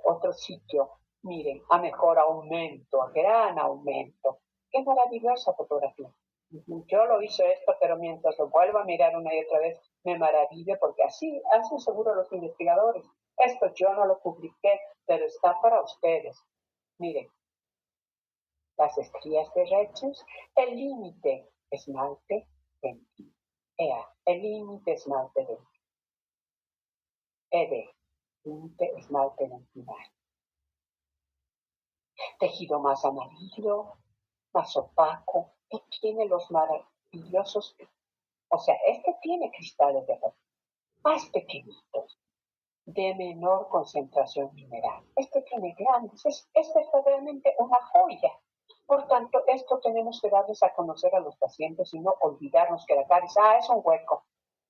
otro sitio. Miren, a mejor aumento, a gran aumento. Qué maravillosa fotografía. Yo lo hice esto, pero mientras lo vuelvo a mirar una y otra vez, me maravillo porque así hacen seguro los investigadores. Esto yo no lo publiqué, pero está para ustedes. Miren, las estrías de Rechius, el límite esmalte 20. El límite esmalte 20. Límite esmalte 29. Tejido más amarillo, más opaco, y tiene los maravillosos, o sea, este tiene cristales de roca, más pequeñitos, de menor concentración mineral. Este tiene grandes, es verdaderamente una joya. Por tanto, esto tenemos que darles a conocer a los pacientes y no olvidarnos que la caries, es un hueco.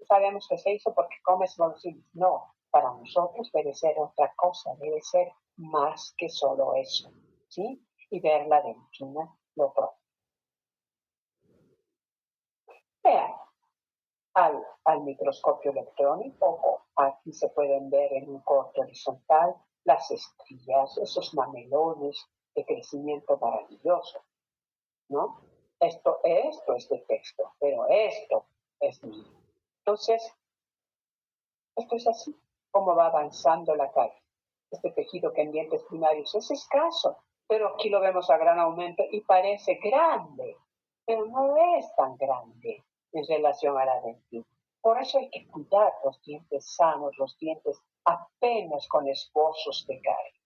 Sabemos que se hizo porque comes golosinas. No, para nosotros debe ser otra cosa, debe ser más que solo eso, ¿sí? Y ver la dentina lo propio. Vean, al microscopio electrónico, aquí se pueden ver en un corte horizontal las estrías, esos mamelones de crecimiento maravilloso, ¿no? Esto es de texto, pero esto es mío. Entonces, esto es así, como va avanzando la carie. Este tejido que en dientes primarios es escaso, pero aquí lo vemos a gran aumento y parece grande, pero no es tan grande en relación a la dentina. Por eso hay que cuidar los dientes sanos, los dientes apenas con esbozos de carie.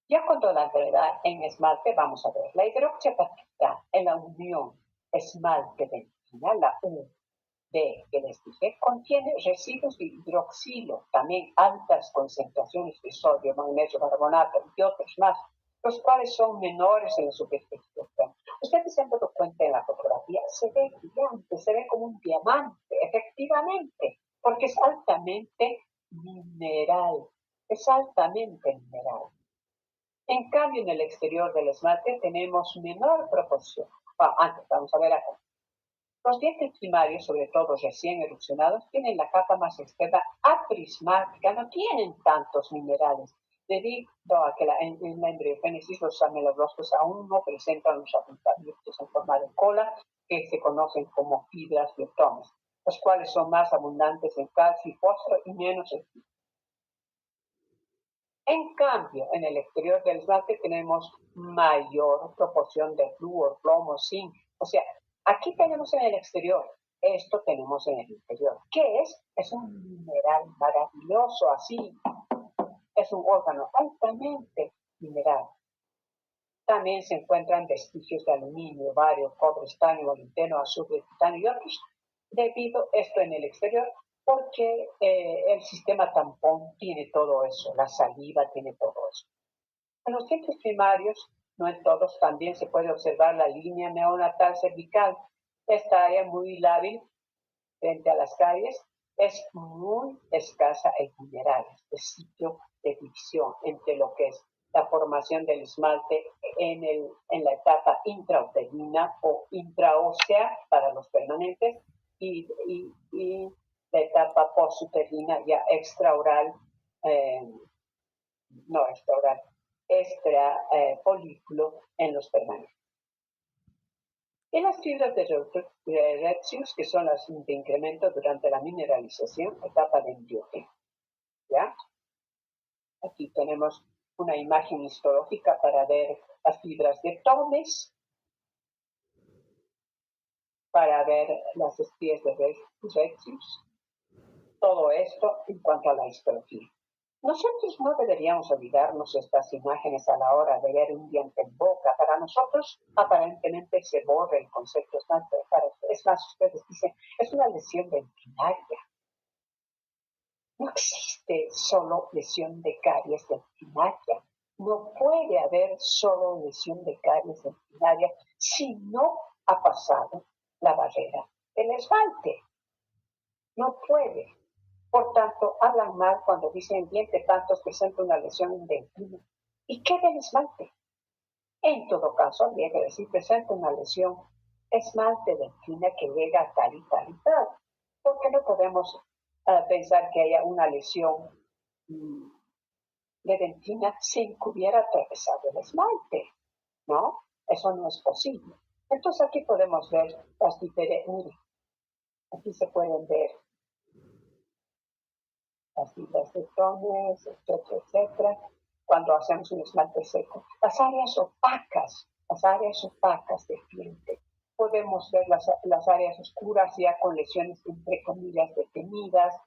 Ya cuando la enfermedad en esmalte, vamos a ver, la hidroxiapatita en la unión esmalte-dentina, la U que les dije, contiene residuos de hidroxilo, también altas concentraciones de sodio, magnesio, carbonato y otros más, los cuales son menores en la superficie. Ustedes se han dado cuenta en la fotografía, se ve brillante, se ve como un diamante, efectivamente, porque es altamente mineral, En cambio, en el exterior del esmalte tenemos menor proporción. Antes, vamos a ver acá. Los dientes primarios, sobre todo recién erupcionados, tienen la capa más externa aprismática, no tienen tantos minerales, debido a que en la embriogénesis los ameloblostos aún no presentan los apuntamientos en forma de cola que se conocen como fibras biotones, los cuales son más abundantes en calcio y fósforo y menos en fibra. En cambio, en el exterior del esmalte tenemos mayor proporción de flúor, plomo, zinc, o sea, aquí tenemos en el exterior, esto tenemos en el interior. ¿Qué es? Es un mineral maravilloso, así. Es un órgano altamente mineral. También se encuentran vestigios de aluminio, bario, cobre, estaño, molibdeno, azufre, titanio y otros. Debido a esto en el exterior, porque el sistema tampón tiene todo eso, la saliva tiene todo eso. En los dientes primarios, no en todos, también se puede observar la línea neonatal cervical. Esta área muy lábil frente a las caries es muy escasa en minerales, es sitio de división entre lo que es la formación del esmalte en la etapa intrauterina o intraósea para los permanentes y la etapa postuterina ya extraoral, no extraoral, extra folículo en los permanentes. Y las fibras de Retzius, que son las de incremento durante la mineralización, etapa de endiógeno. ¿Ya? Aquí tenemos una imagen histológica para ver las fibras de Tomes, para ver las estías de Retzius. Todo esto en cuanto a la histología. Nosotros no deberíamos olvidarnos estas imágenes a la hora de ver un diente en boca. Para nosotros, aparentemente, se borra el concepto. Es más, ustedes dicen, es una lesión dentinaria. No existe solo lesión de caries dentinaria. No puede haber solo lesión de caries dentinaria si no ha pasado la barrera del esmalte. No puede. Por tanto, hablan mal cuando dicen diente tantos presenta una lesión dentina. ¿Y qué del esmalte? En todo caso, habría que decir presenta una lesión esmalte dentina que llega a tal y tal y tal. Porque no podemos pensar que haya una lesión de dentina sin que hubiera atravesado el esmalte, ¿no? Eso no es posible. Entonces aquí podemos ver las diferencias. Aquí se pueden ver las fibras de Tomes, etcétera, etcétera, cuando hacemos un esmalte seco. Las áreas opacas del diente. Podemos ver las áreas oscuras ya con lesiones entre comillas detenidas,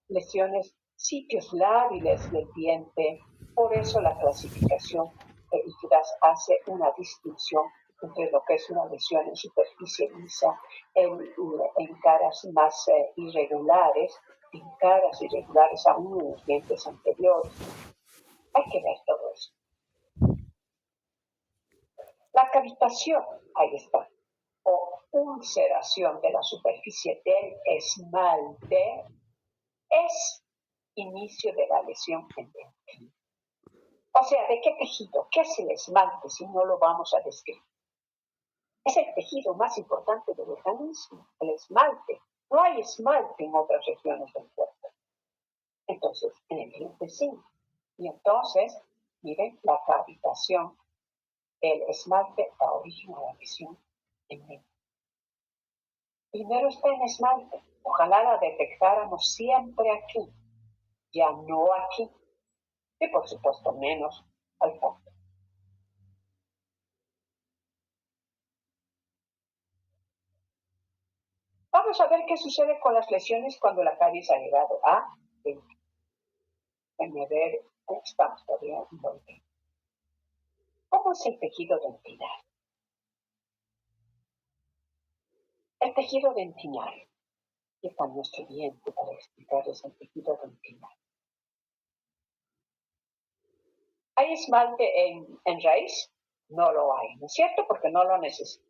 lesiones, sitios lábiles del diente. Por eso la clasificación de IFRAS hace una distinción entre lo que es una lesión en superficie lisa, en caras más irregulares, en caras irregulares aún en los dientes anteriores. Hay que ver todo eso. La cavitación, ahí está, o ulceración de la superficie del esmalte es inicio de la lesión en dentina. O sea, ¿de qué tejido? ¿Qué es el esmalte si no lo vamos a describir? Es el tejido más importante del organismo, el esmalte. No hay esmalte en otras regiones del cuerpo. Entonces, en el diente sí. Y entonces, miren, la cavitación, el esmalte da origen a la lesión en mente. Primero está en esmalte. Ojalá la detectáramos siempre aquí, ya no aquí. Y por supuesto menos al fondo. Vamos a ver qué sucede con las lesiones cuando la caries ha llegado a 20. Déjenme ver, estamos todavía en 20. ¿Cómo es el tejido dentinal? El tejido dentinal, que está nuestro diente para explicarles el tejido dentinal. ¿Hay esmalte en raíz? No lo hay, ¿no es cierto? Porque no lo necesita.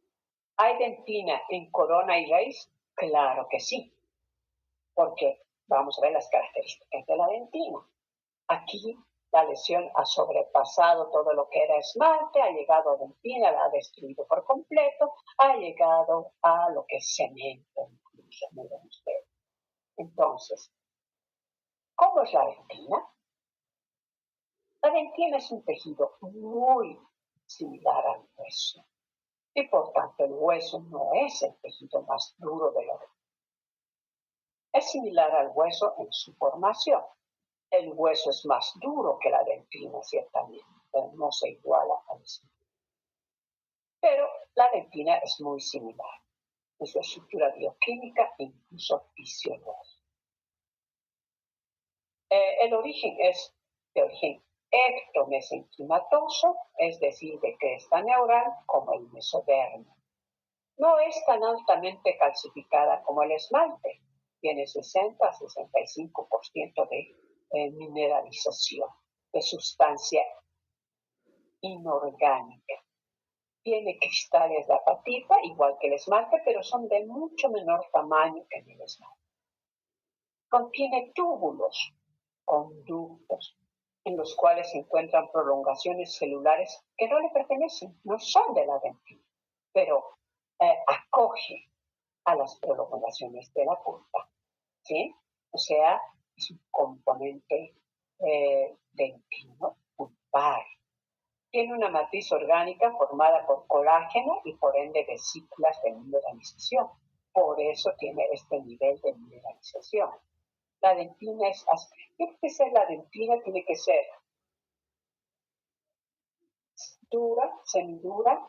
¿Hay dentina en corona y raíz? Claro que sí, porque vamos a ver las características de la dentina. Aquí la lesión ha sobrepasado todo lo que era esmalte, ha llegado a dentina, la ha destruido por completo, ha llegado a lo que es cemento, incluso, miren ustedes. Entonces, ¿cómo es la dentina? La dentina es un tejido muy similar al hueso. Y por tanto el hueso no es el tejido más duro del organismo. Es similar al hueso en su formación. El hueso es más duro que la dentina, ciertamente, pero no se iguala al esmalte. Pero la dentina es muy similar en su estructura bioquímica e incluso fisiológica. El origen es de origen ectomesenquimatoso, es decir, de cresta neural, como el mesodermo. No es tan altamente calcificada como el esmalte, tiene 60 a 65% de mineralización, de sustancia inorgánica. Tiene cristales de apatita, igual que el esmalte, pero son de mucho menor tamaño que el esmalte. Contiene túbulos, conductos, en los cuales se encuentran prolongaciones celulares que no le pertenecen, no son de la dentina, pero acoge a las prolongaciones de la pulpa, ¿sí? O sea, es un componente dentino pulpar. Tiene una matriz orgánica formada por colágeno y por ende vesículas de mineralización. Por eso tiene este nivel de mineralización. La dentina tiene que ser la dentina, tiene que ser dura, semidura,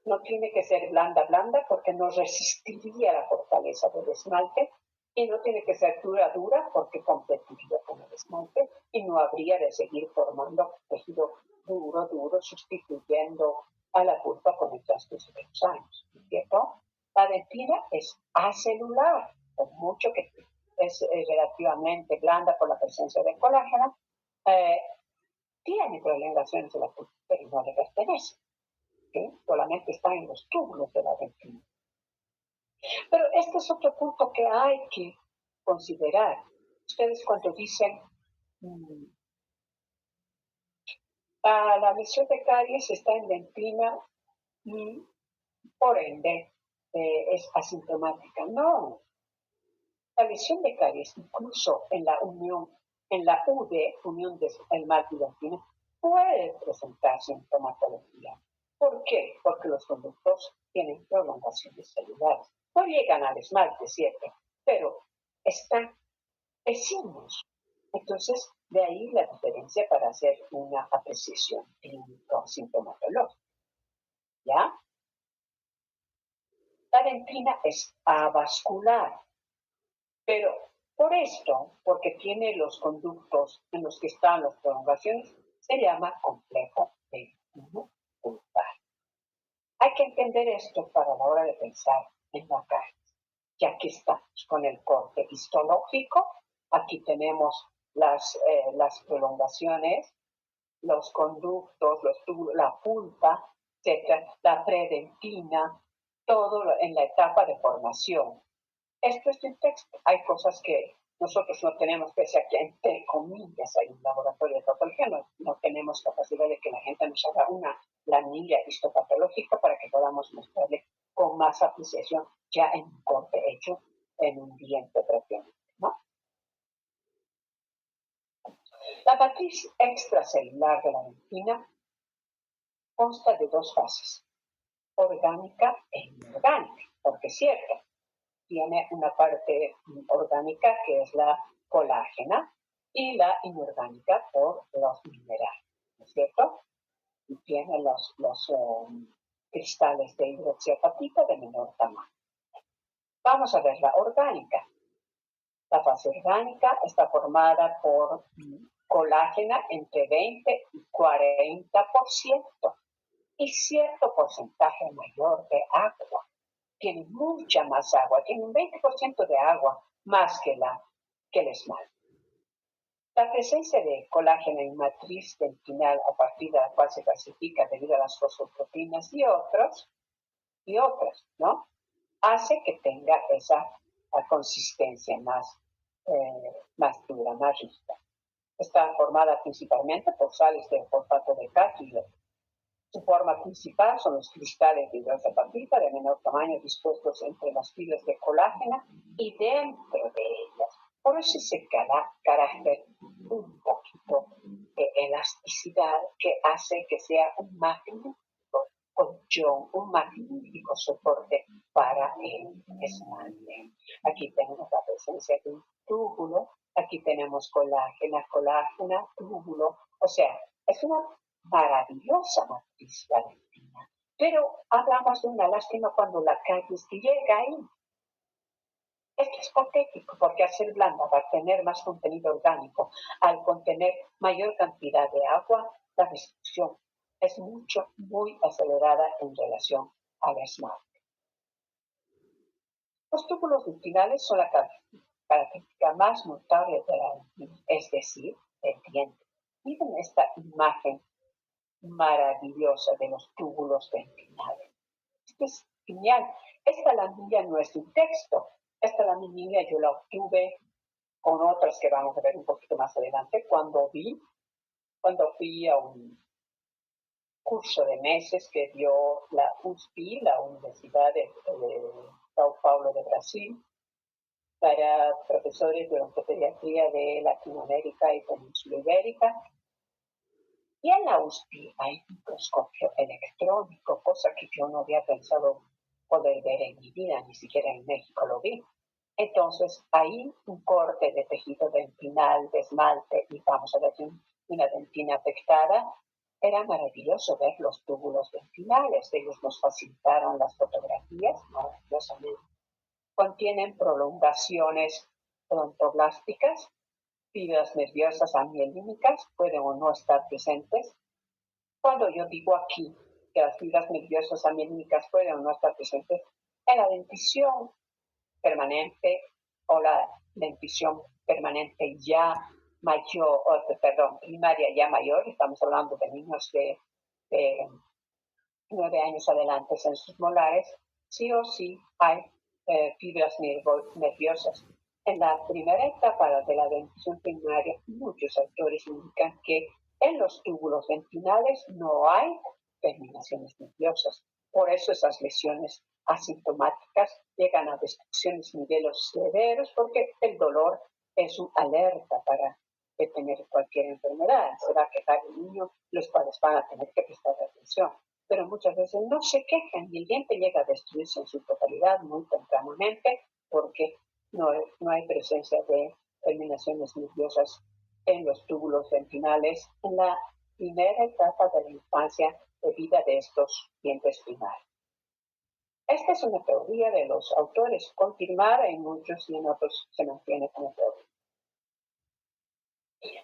no tiene que ser blanda, porque no resistiría la fortaleza del esmalte, y no tiene que ser dura, porque competiría con el esmalte y no habría de seguir formando tejido duro, sustituyendo a la pulpa con el transcurso de los años, ¿cierto? La dentina es acelular, por mucho que es relativamente blanda por la presencia de colágeno, tiene prolongaciones de la pulpa, pero no le pertenece, ¿sí? Solamente está en los túbulos de la dentina. Pero este es otro punto que hay que considerar. Ustedes cuando dicen la lesión de caries está en dentina y por ende es asintomática. No, la lesión de caries incluso en la unión del esmalte y dentina, puede presentar sintomatología. ¿Por qué? Porque los conductos tienen prolongaciones celulares. No llegan al esmalte, ¿cierto? Pero están vecinos. Entonces, de ahí la diferencia para hacer una apreciación clínico-sintomatológica. ¿Ya? La dentina es avascular, pero por esto, porque tiene los conductos en los que están las prolongaciones, se llama complejo dentino pulpar. Hay que entender esto para la hora de pensar en la caries. Y aquí estamos con el corte histológico. Aquí tenemos las prolongaciones, los conductos, los túbulos, la pulpa, etc., la predentina, todo en la etapa de formación. Esto es un texto. Hay cosas que nosotros no tenemos, pese a que entre comillas hay un laboratorio de patología, no tenemos capacidad de que la gente nos haga una planilla histopatológica para que podamos mostrarle con más apreciación ya en un corte hecho en un diente propiamente, ¿no? La matriz extracelular de la dentina consta de dos fases, orgánica e inorgánica, porque es cierto, tiene una parte orgánica que es la colágena y la inorgánica por los minerales, ¿no es cierto? Y tiene los cristales de hidroxiapatita de menor tamaño. Vamos a ver la orgánica. La fase orgánica está formada por colágena entre 20 y 40% y cierto porcentaje mayor de agua. Tiene mucha más agua, tiene un 20% de agua más que el esmalte. La presencia de colágeno en matriz dentinal, a partir de la cual se clasifica debido a las fosfoproteínas y otras, ¿no? Hace que tenga esa consistencia más dura, más rígida. Está formada principalmente por sales de fosfato de calcio. Su forma principal son los cristales de hidroxiapatita de menor tamaño dispuestos entre las filas de colágeno y dentro de ellas. Por eso ese carácter un poquito de elasticidad que hace que sea un magnífico colchón, un magnífico soporte para el esmalte. Aquí tenemos la presencia de un túbulo, aquí tenemos colágena, túbulo, o sea, es una maravillosa matriz la dentina. Pero hablamos de una lástima cuando la caries llega ahí. Esto es patético porque al ser blanda va a tener más contenido orgánico. Al contener mayor cantidad de agua, la destrucción es muy acelerada en relación al esmalte. Los túbulos ductinales son la característica más notable de la dentina, es decir, del diente. Miren esta imagen maravillosa de los túbulos dentinales. Esto es genial. Esta laminilla no es un texto. Esta laminilla yo la obtuve con otras que vamos a ver un poquito más adelante cuando fui a un curso de meses que dio la USP, la Universidad de Sao Paulo de Brasil, para profesores de odontopediatría de Latinoamérica y Península Ibérica. Y en la USP hay microscopio electrónico, cosa que yo no había pensado poder ver en mi vida, ni siquiera en México lo vi. Entonces, ahí un corte de tejido dentinal, de esmalte, y vamos a ver una dentina afectada. Era maravilloso ver los túbulos dentinales. Ellos nos facilitaron las fotografías maravillosamente. Contienen prolongaciones odontoblásticas, fibras nerviosas amielínicas, pueden o no estar presentes. Cuando yo digo aquí que las fibras nerviosas amielínicas pueden o no estar presentes, en la dentición permanente o la dentición permanente ya mayor, primaria ya mayor, estamos hablando de niños de 9 años adelante en sus molares, sí o sí hay fibras nerviosas. En la primera etapa de la dentición primaria, muchos autores indican que en los túbulos dentinales no hay terminaciones nerviosas. Por eso esas lesiones asintomáticas llegan a destrucciones niveles severos, porque el dolor es una alerta para detener cualquier enfermedad. Se va a quejar el niño, los padres van a tener que prestar atención. Pero muchas veces no se quejan y el diente llega a destruirse en su totalidad muy tempranamente porque no hay presencia de terminaciones nerviosas en los túbulos dentinales en la primera etapa de la infancia de vida de estos dientes primarios. Esta es una teoría de los autores, confirmada en muchos y en otros se mantiene como teoría.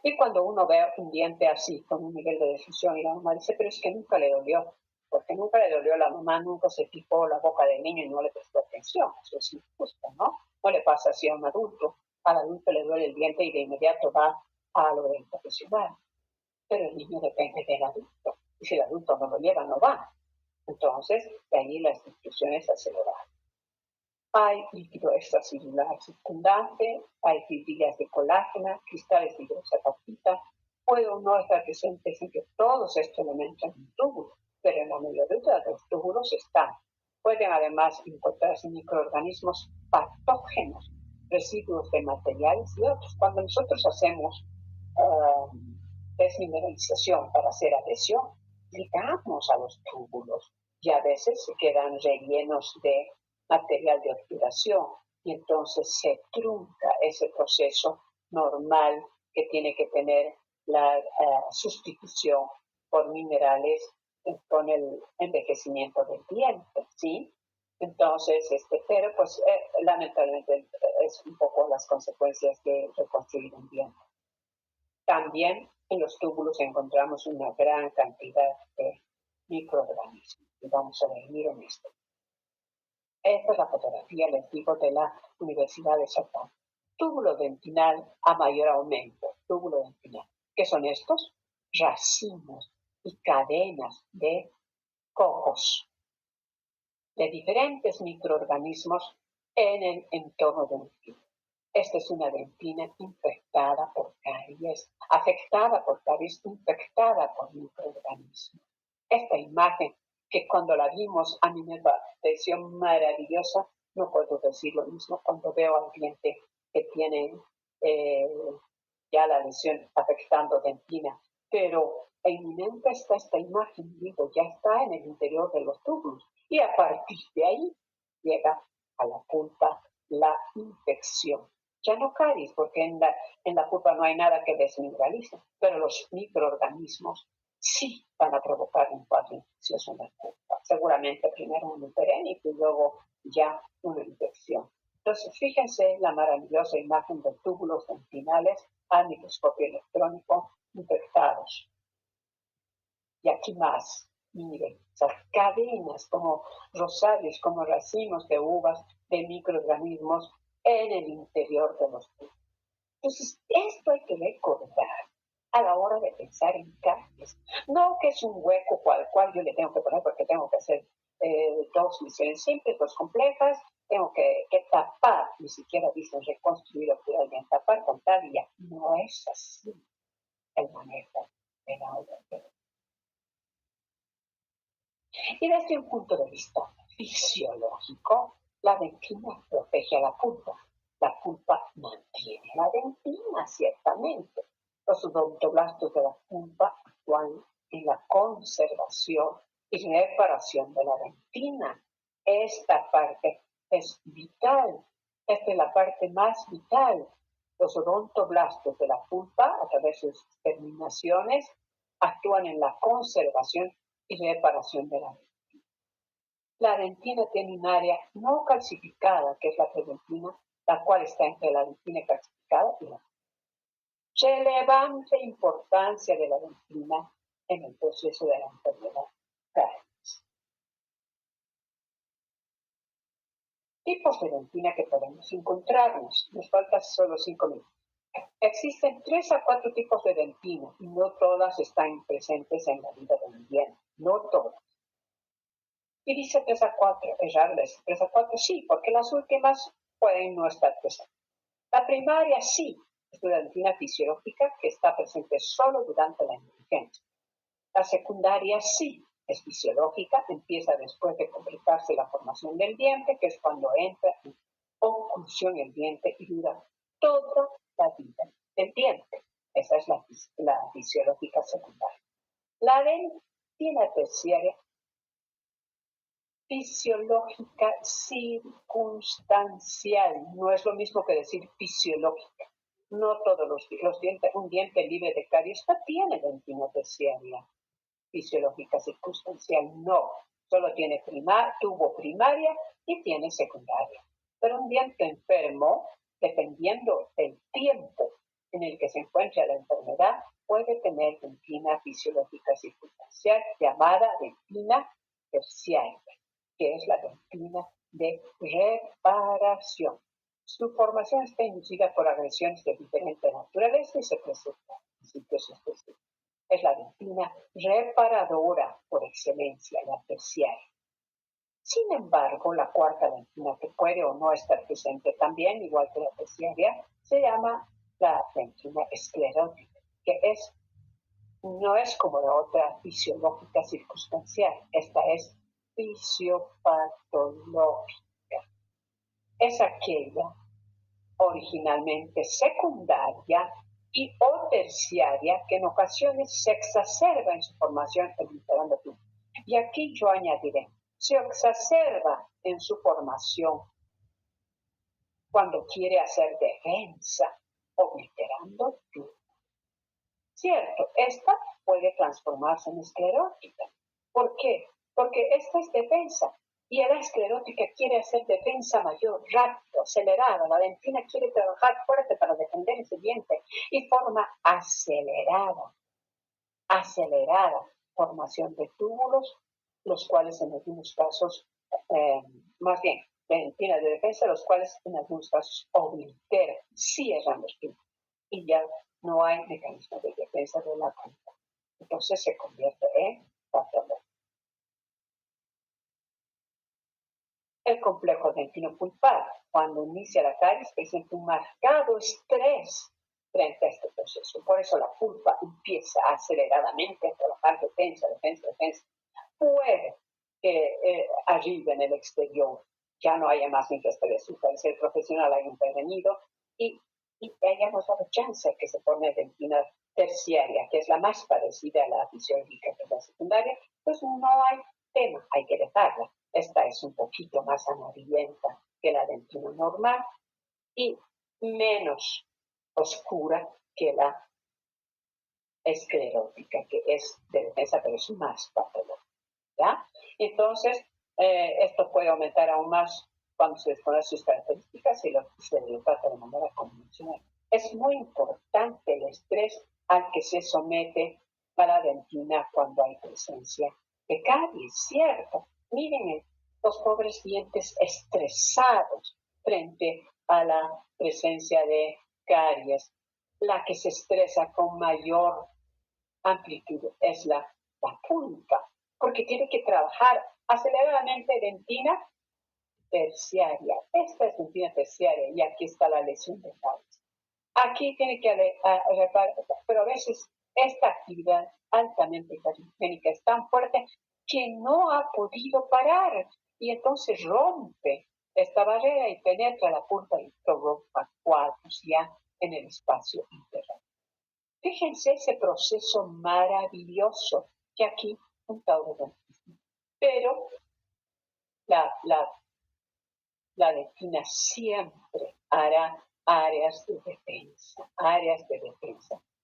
Y cuando uno ve un diente así, con un nivel de destrucción, y la mamá dice, pero es que nunca le dolió, porque nunca le dolió, la mamá nunca se picó la boca del niño y no le prestó atención. Eso es injusto, ¿no? No le pasa así a un adulto. Al adulto le duele el diente y de inmediato va a lo del profesional. Pero el niño depende del adulto. Y si el adulto no lo lleva, no va. Entonces, de ahí las destrucciones aceleradas. Hay líquido extracelular circundante, hay fibrillas de colágeno, cristales de hidroxapatita. Puede o no estar presentes en todos estos elementos en un túbulo, pero en la mayoría de los túbulos están. Pueden además encontrarse microorganismos patógenos, residuos de materiales y otros. Cuando nosotros hacemos desmineralización para hacer adhesión, ligamos a los túbulos y a veces se quedan rellenos de material de obturación y entonces se trunca ese proceso normal que tiene que tener la sustitución por minerales con el envejecimiento del diente, ¿sí? Entonces, pero pues lamentablemente es un poco las consecuencias de reconstruir un diente. También en los túbulos encontramos una gran cantidad de microorganismos. Y vamos a ver, miren esto. Esta es la fotografía, les digo, de la Universidad de Sao Paulo. Túbulo dentinal a mayor aumento. Túbulo dentinal. ¿Qué son estos? Racimos y cadenas de cocos de diferentes microorganismos en el entorno dentil. Esta es una dentina infectada por caries, afectada por caries, infectada por microorganismos. Esta imagen, que cuando la vimos a mí me pareció maravillosa, no puedo decir lo mismo cuando veo al diente que tiene ya la lesión afectando dentina. Pero en mi mente está esta imagen, digo, ya está en el interior de los túbulos. Y a partir de ahí llega a la pulpa la infección. Ya no caries, porque en la pulpa no hay nada que desmineralice, pero los microorganismos sí van a provocar un cuadro infeccioso en la pulpa. Seguramente primero un hiperénico y luego ya una infección. Entonces, fíjense la maravillosa imagen de túbulos dentinales al microscopio electrónico infectados. Y aquí más, miren, esas cadenas como rosarios, como racimos de uvas, de microorganismos en el interior de los túbulos. Entonces, esto hay que recordar a la hora de pensar en caries. No que es un hueco al cual yo le tengo que poner porque tengo que hacer dos misiones simples, dos complejas, tengo que tapar, ni siquiera dicen reconstruir o curar bien, tapar con tal y ya. No es así el manejo de la obra. Y desde un punto de vista fisiológico, la dentina protege a la pulpa. La pulpa mantiene la dentina, ciertamente. Los odontoblastos de la pulpa actúan en la conservación y reparación de la dentina. Esta parte es vital. Esta es la parte más vital. Los odontoblastos de la pulpa, a través de sus terminaciones, actúan en la conservación y reparación de la dentina. La dentina tiene un área no calcificada, que es la predentina, la cual está entre la dentina calcificada y la relevante importancia de la dentina en el proceso de la enfermedad caries. Tipos de dentina que podemos encontrarnos. Nos faltan solo 5 minutos. Existen 3 a 4 tipos de dentina y no todas están presentes en la vida del ambiente. No todas. Y dice 3 a 4, es raro decir 3 a 4, sí, porque las últimas pueden no estar presentes. La primaria sí, es una dentina fisiológica que está presente solo durante la emergencia. La secundaria sí, es fisiológica, empieza después de completarse la formación del diente, que es cuando entra en oclusión el diente y dura toda la vida del diente. Esa es la fisiológica secundaria. La dentina terciaria fisiológica circunstancial, no es lo mismo que decir fisiológica. No todos los dientes, un diente libre de caries no tiene dentina terciaria. Fisiológica circunstancial no, solo tiene tubo primaria y tiene secundaria. Pero un diente enfermo, dependiendo del tiempo en el que se encuentra la enfermedad, puede tener dentina fisiológica circunstancial llamada dentina terciaria, que es la dentina de reparación. Su formación está inducida por agresiones de diferente naturaleza y se presenta en sitios específicos. Es la dentina reparadora por excelencia, la terciaria. Sin embargo, la cuarta dentina, que puede o no estar presente también, igual que la terciaria, se llama la dentina esclerótica, que no es como la otra fisiológica circunstancial, esta es fisiopatológica. Es aquella originalmente secundaria y o terciaria que en ocasiones se exacerba en su formación evitando tú. Y aquí yo añadiré, se exacerba en su formación cuando quiere hacer defensa, obliterando tú. Cierto, esta puede transformarse en esclerótica. ¿Por qué? Porque esta es defensa. Y la esclerótica quiere hacer defensa mayor, rápido, acelerada. La dentina quiere trabajar fuerte para defender ese diente y forma acelerada formación de túbulos, los cuales en algunos casos, más bien, dentina de defensa, los cuales en algunos casos obliteran, cierran los túbulos y ya no hay mecanismo de defensa de la pulpa. Entonces se convierte en patología. El complejo dentino-pulpar, cuando inicia la caries, presenta un marcado estrés frente a este proceso. Por eso la pulpa empieza aceleradamente a trabajar defensa. Puede que arriba en el exterior ya no haya más infestación, puede ser profesional, haya intervenido y hayamos dado chance que se forme dentina terciaria, que es la más parecida a la fisiológica que es la secundaria. Pues no hay tema, hay que dejarla. Esta es un poquito más amarillenta que la dentina normal y menos oscura que la esclerótica, que es de defensa, pero es más patológica. ¿Ya? Entonces, esto puede aumentar aún más cuando se desconocen sus características y se lo trata de manera convencional. Es muy importante el estrés al que se somete a la dentina cuando hay presencia de caries, ¿cierto? Miren los pobres dientes estresados frente a la presencia de caries. La que se estresa con mayor amplitud es la pulpa, porque tiene que trabajar aceleradamente dentina terciaria. Esta es dentina terciaria y aquí está la lesión de caries. Aquí tiene que reparar, pero a veces esta actividad altamente cariogénica es tan fuerte que no ha podido parar y entonces rompe esta barrera y penetra la pulpa y provoca coágulos ya en el espacio interno. Fíjense ese proceso maravilloso que aquí un taurodontismo. Pero la dentina siempre hará áreas de defensa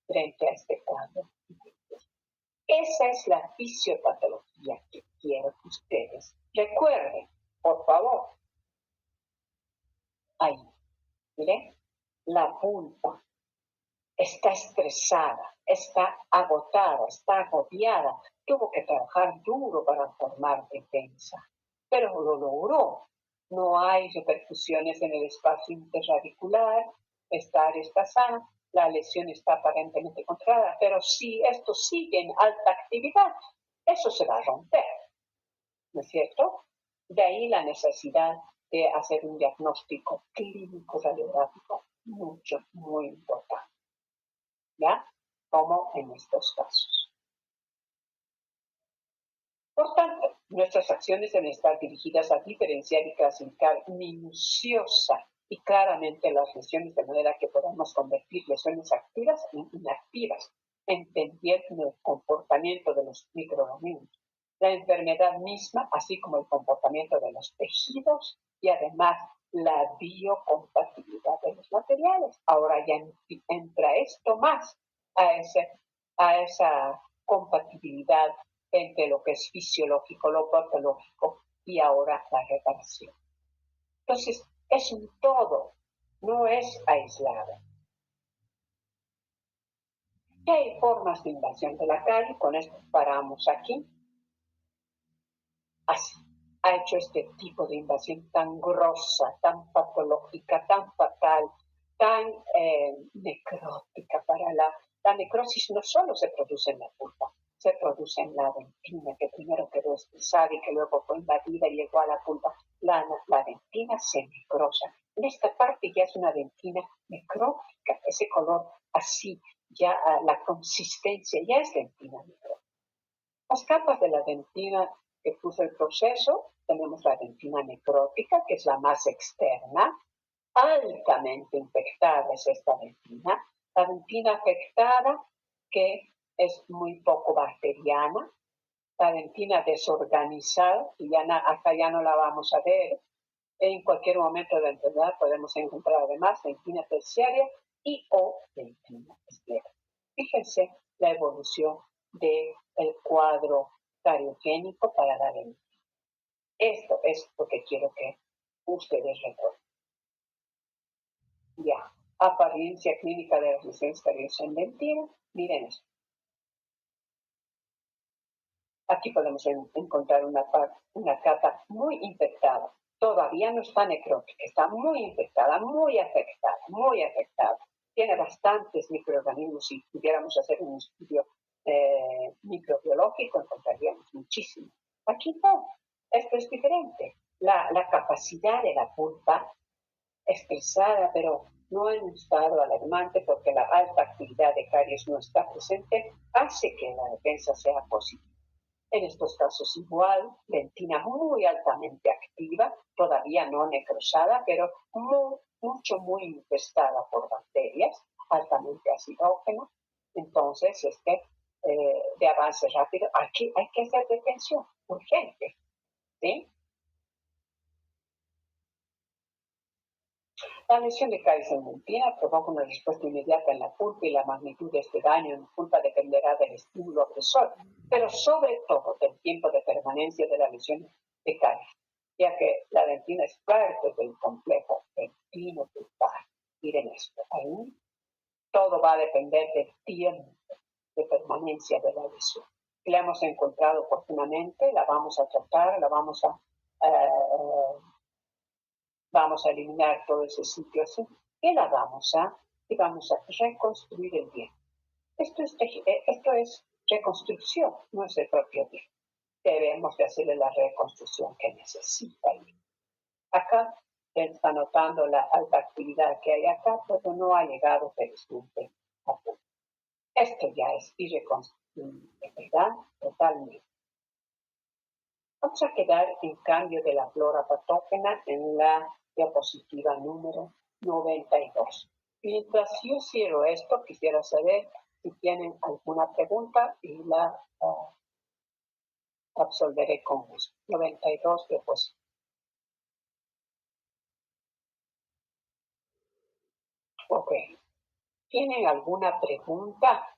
frente a este cuadro. Esa es la fisiopatología que quiero que ustedes recuerden, por favor. Ahí, miren, la pulpa está estresada, está agotada, está agobiada, tuvo que trabajar duro para formar defensa, pero lo logró. No hay repercusiones en el espacio interradicular, esta área está sana, la lesión está aparentemente controlada, pero si esto sigue en alta actividad, eso se va a romper, ¿no es cierto? De ahí la necesidad de hacer un diagnóstico clínico radiográfico muy importante, ¿ya? Como en estos casos. Por tanto, nuestras acciones deben estar dirigidas a diferenciar y clasificar minuciosa y claramente las lesiones de manera que podamos convertir lesiones activas en inactivas, entendiendo el comportamiento de los microorganismos, la enfermedad misma, así como el comportamiento de los tejidos y además la biocompatibilidad de los materiales. Ahora ya entra esto más a esa compatibilidad entre lo que es fisiológico, lo patológico y ahora la reparación. Entonces, es un todo, no es aislado. Y hay formas de invasión de la carie, con esto paramos aquí. Así, ha hecho este tipo de invasión tan grosa, tan patológica, tan fatal, tan necrótica para la necrosis no solo se produce en la pulpa, se produce en la dentina, que primero quedó estresada y que luego fue invadida y llegó a la pulpa. La dentina se necrosa. En esta parte ya es una dentina necrótica, ese color así, ya la consistencia ya es dentina necrótica. Las capas de la dentina que puso el proceso, tenemos la dentina necrótica, que es la más externa, altamente infectada es esta dentina, la dentina afectada, que es muy poco bacteriana, la dentina desorganizada, y acá ya no la vamos a ver, en cualquier momento de la enfermedad podemos encontrar además dentina terciaria y o dentina esclera. Fíjense la evolución del cuadro cariogénico para la dentina. Esto es lo que quiero que ustedes recuerden. Ya, apariencia clínica de las lesiones cariosas en dentina. Miren esto. Aquí podemos encontrar una capa muy infectada. Todavía no está necrótica, está muy infectada, muy afectada. Tiene bastantes microorganismos. Si pudiéramos hacer un estudio microbiológico, encontraríamos muchísimo. Aquí no, esto es diferente. La capacidad de la pulpa expresada, pero no en un estado alarmante porque la alta actividad de caries no está presente, hace que la defensa sea positiva. En estos casos igual, dentina muy altamente activa, todavía no necrosada, pero muy infestada por bacterias, altamente acidógenas. Entonces, de avance rápido, aquí hay que hacer detención urgente, ¿sí? La lesión de caries en dentina provoca una respuesta inmediata en la pulpa y la magnitud de este daño en la pulpa dependerá del estímulo agresor, pero sobre todo del tiempo de permanencia de la lesión de caries, ya que la dentina es parte del complejo dentino-pulpar. Miren esto, ahí todo va a depender del tiempo de permanencia de la lesión. La hemos encontrado oportunamente, la vamos a tratar, la vamos a vamos a eliminar todo ese sitio así y vamos a reconstruir el bien. Esto es reconstrucción, no es el propio bien. Debemos de hacerle la reconstrucción que necesita el bien. Acá está notando la alta actividad que hay acá, pero no ha llegado felizmente a punto. Esto ya es irreconstruible, ¿verdad? Totalmente. Vamos a quedar en cambio de la flora patógena en la diapositiva número 92. Mientras yo cierro esto, quisiera saber si tienen alguna pregunta y la absolveré con gusto. 92 diapositivas. Ok. ¿Tienen alguna pregunta?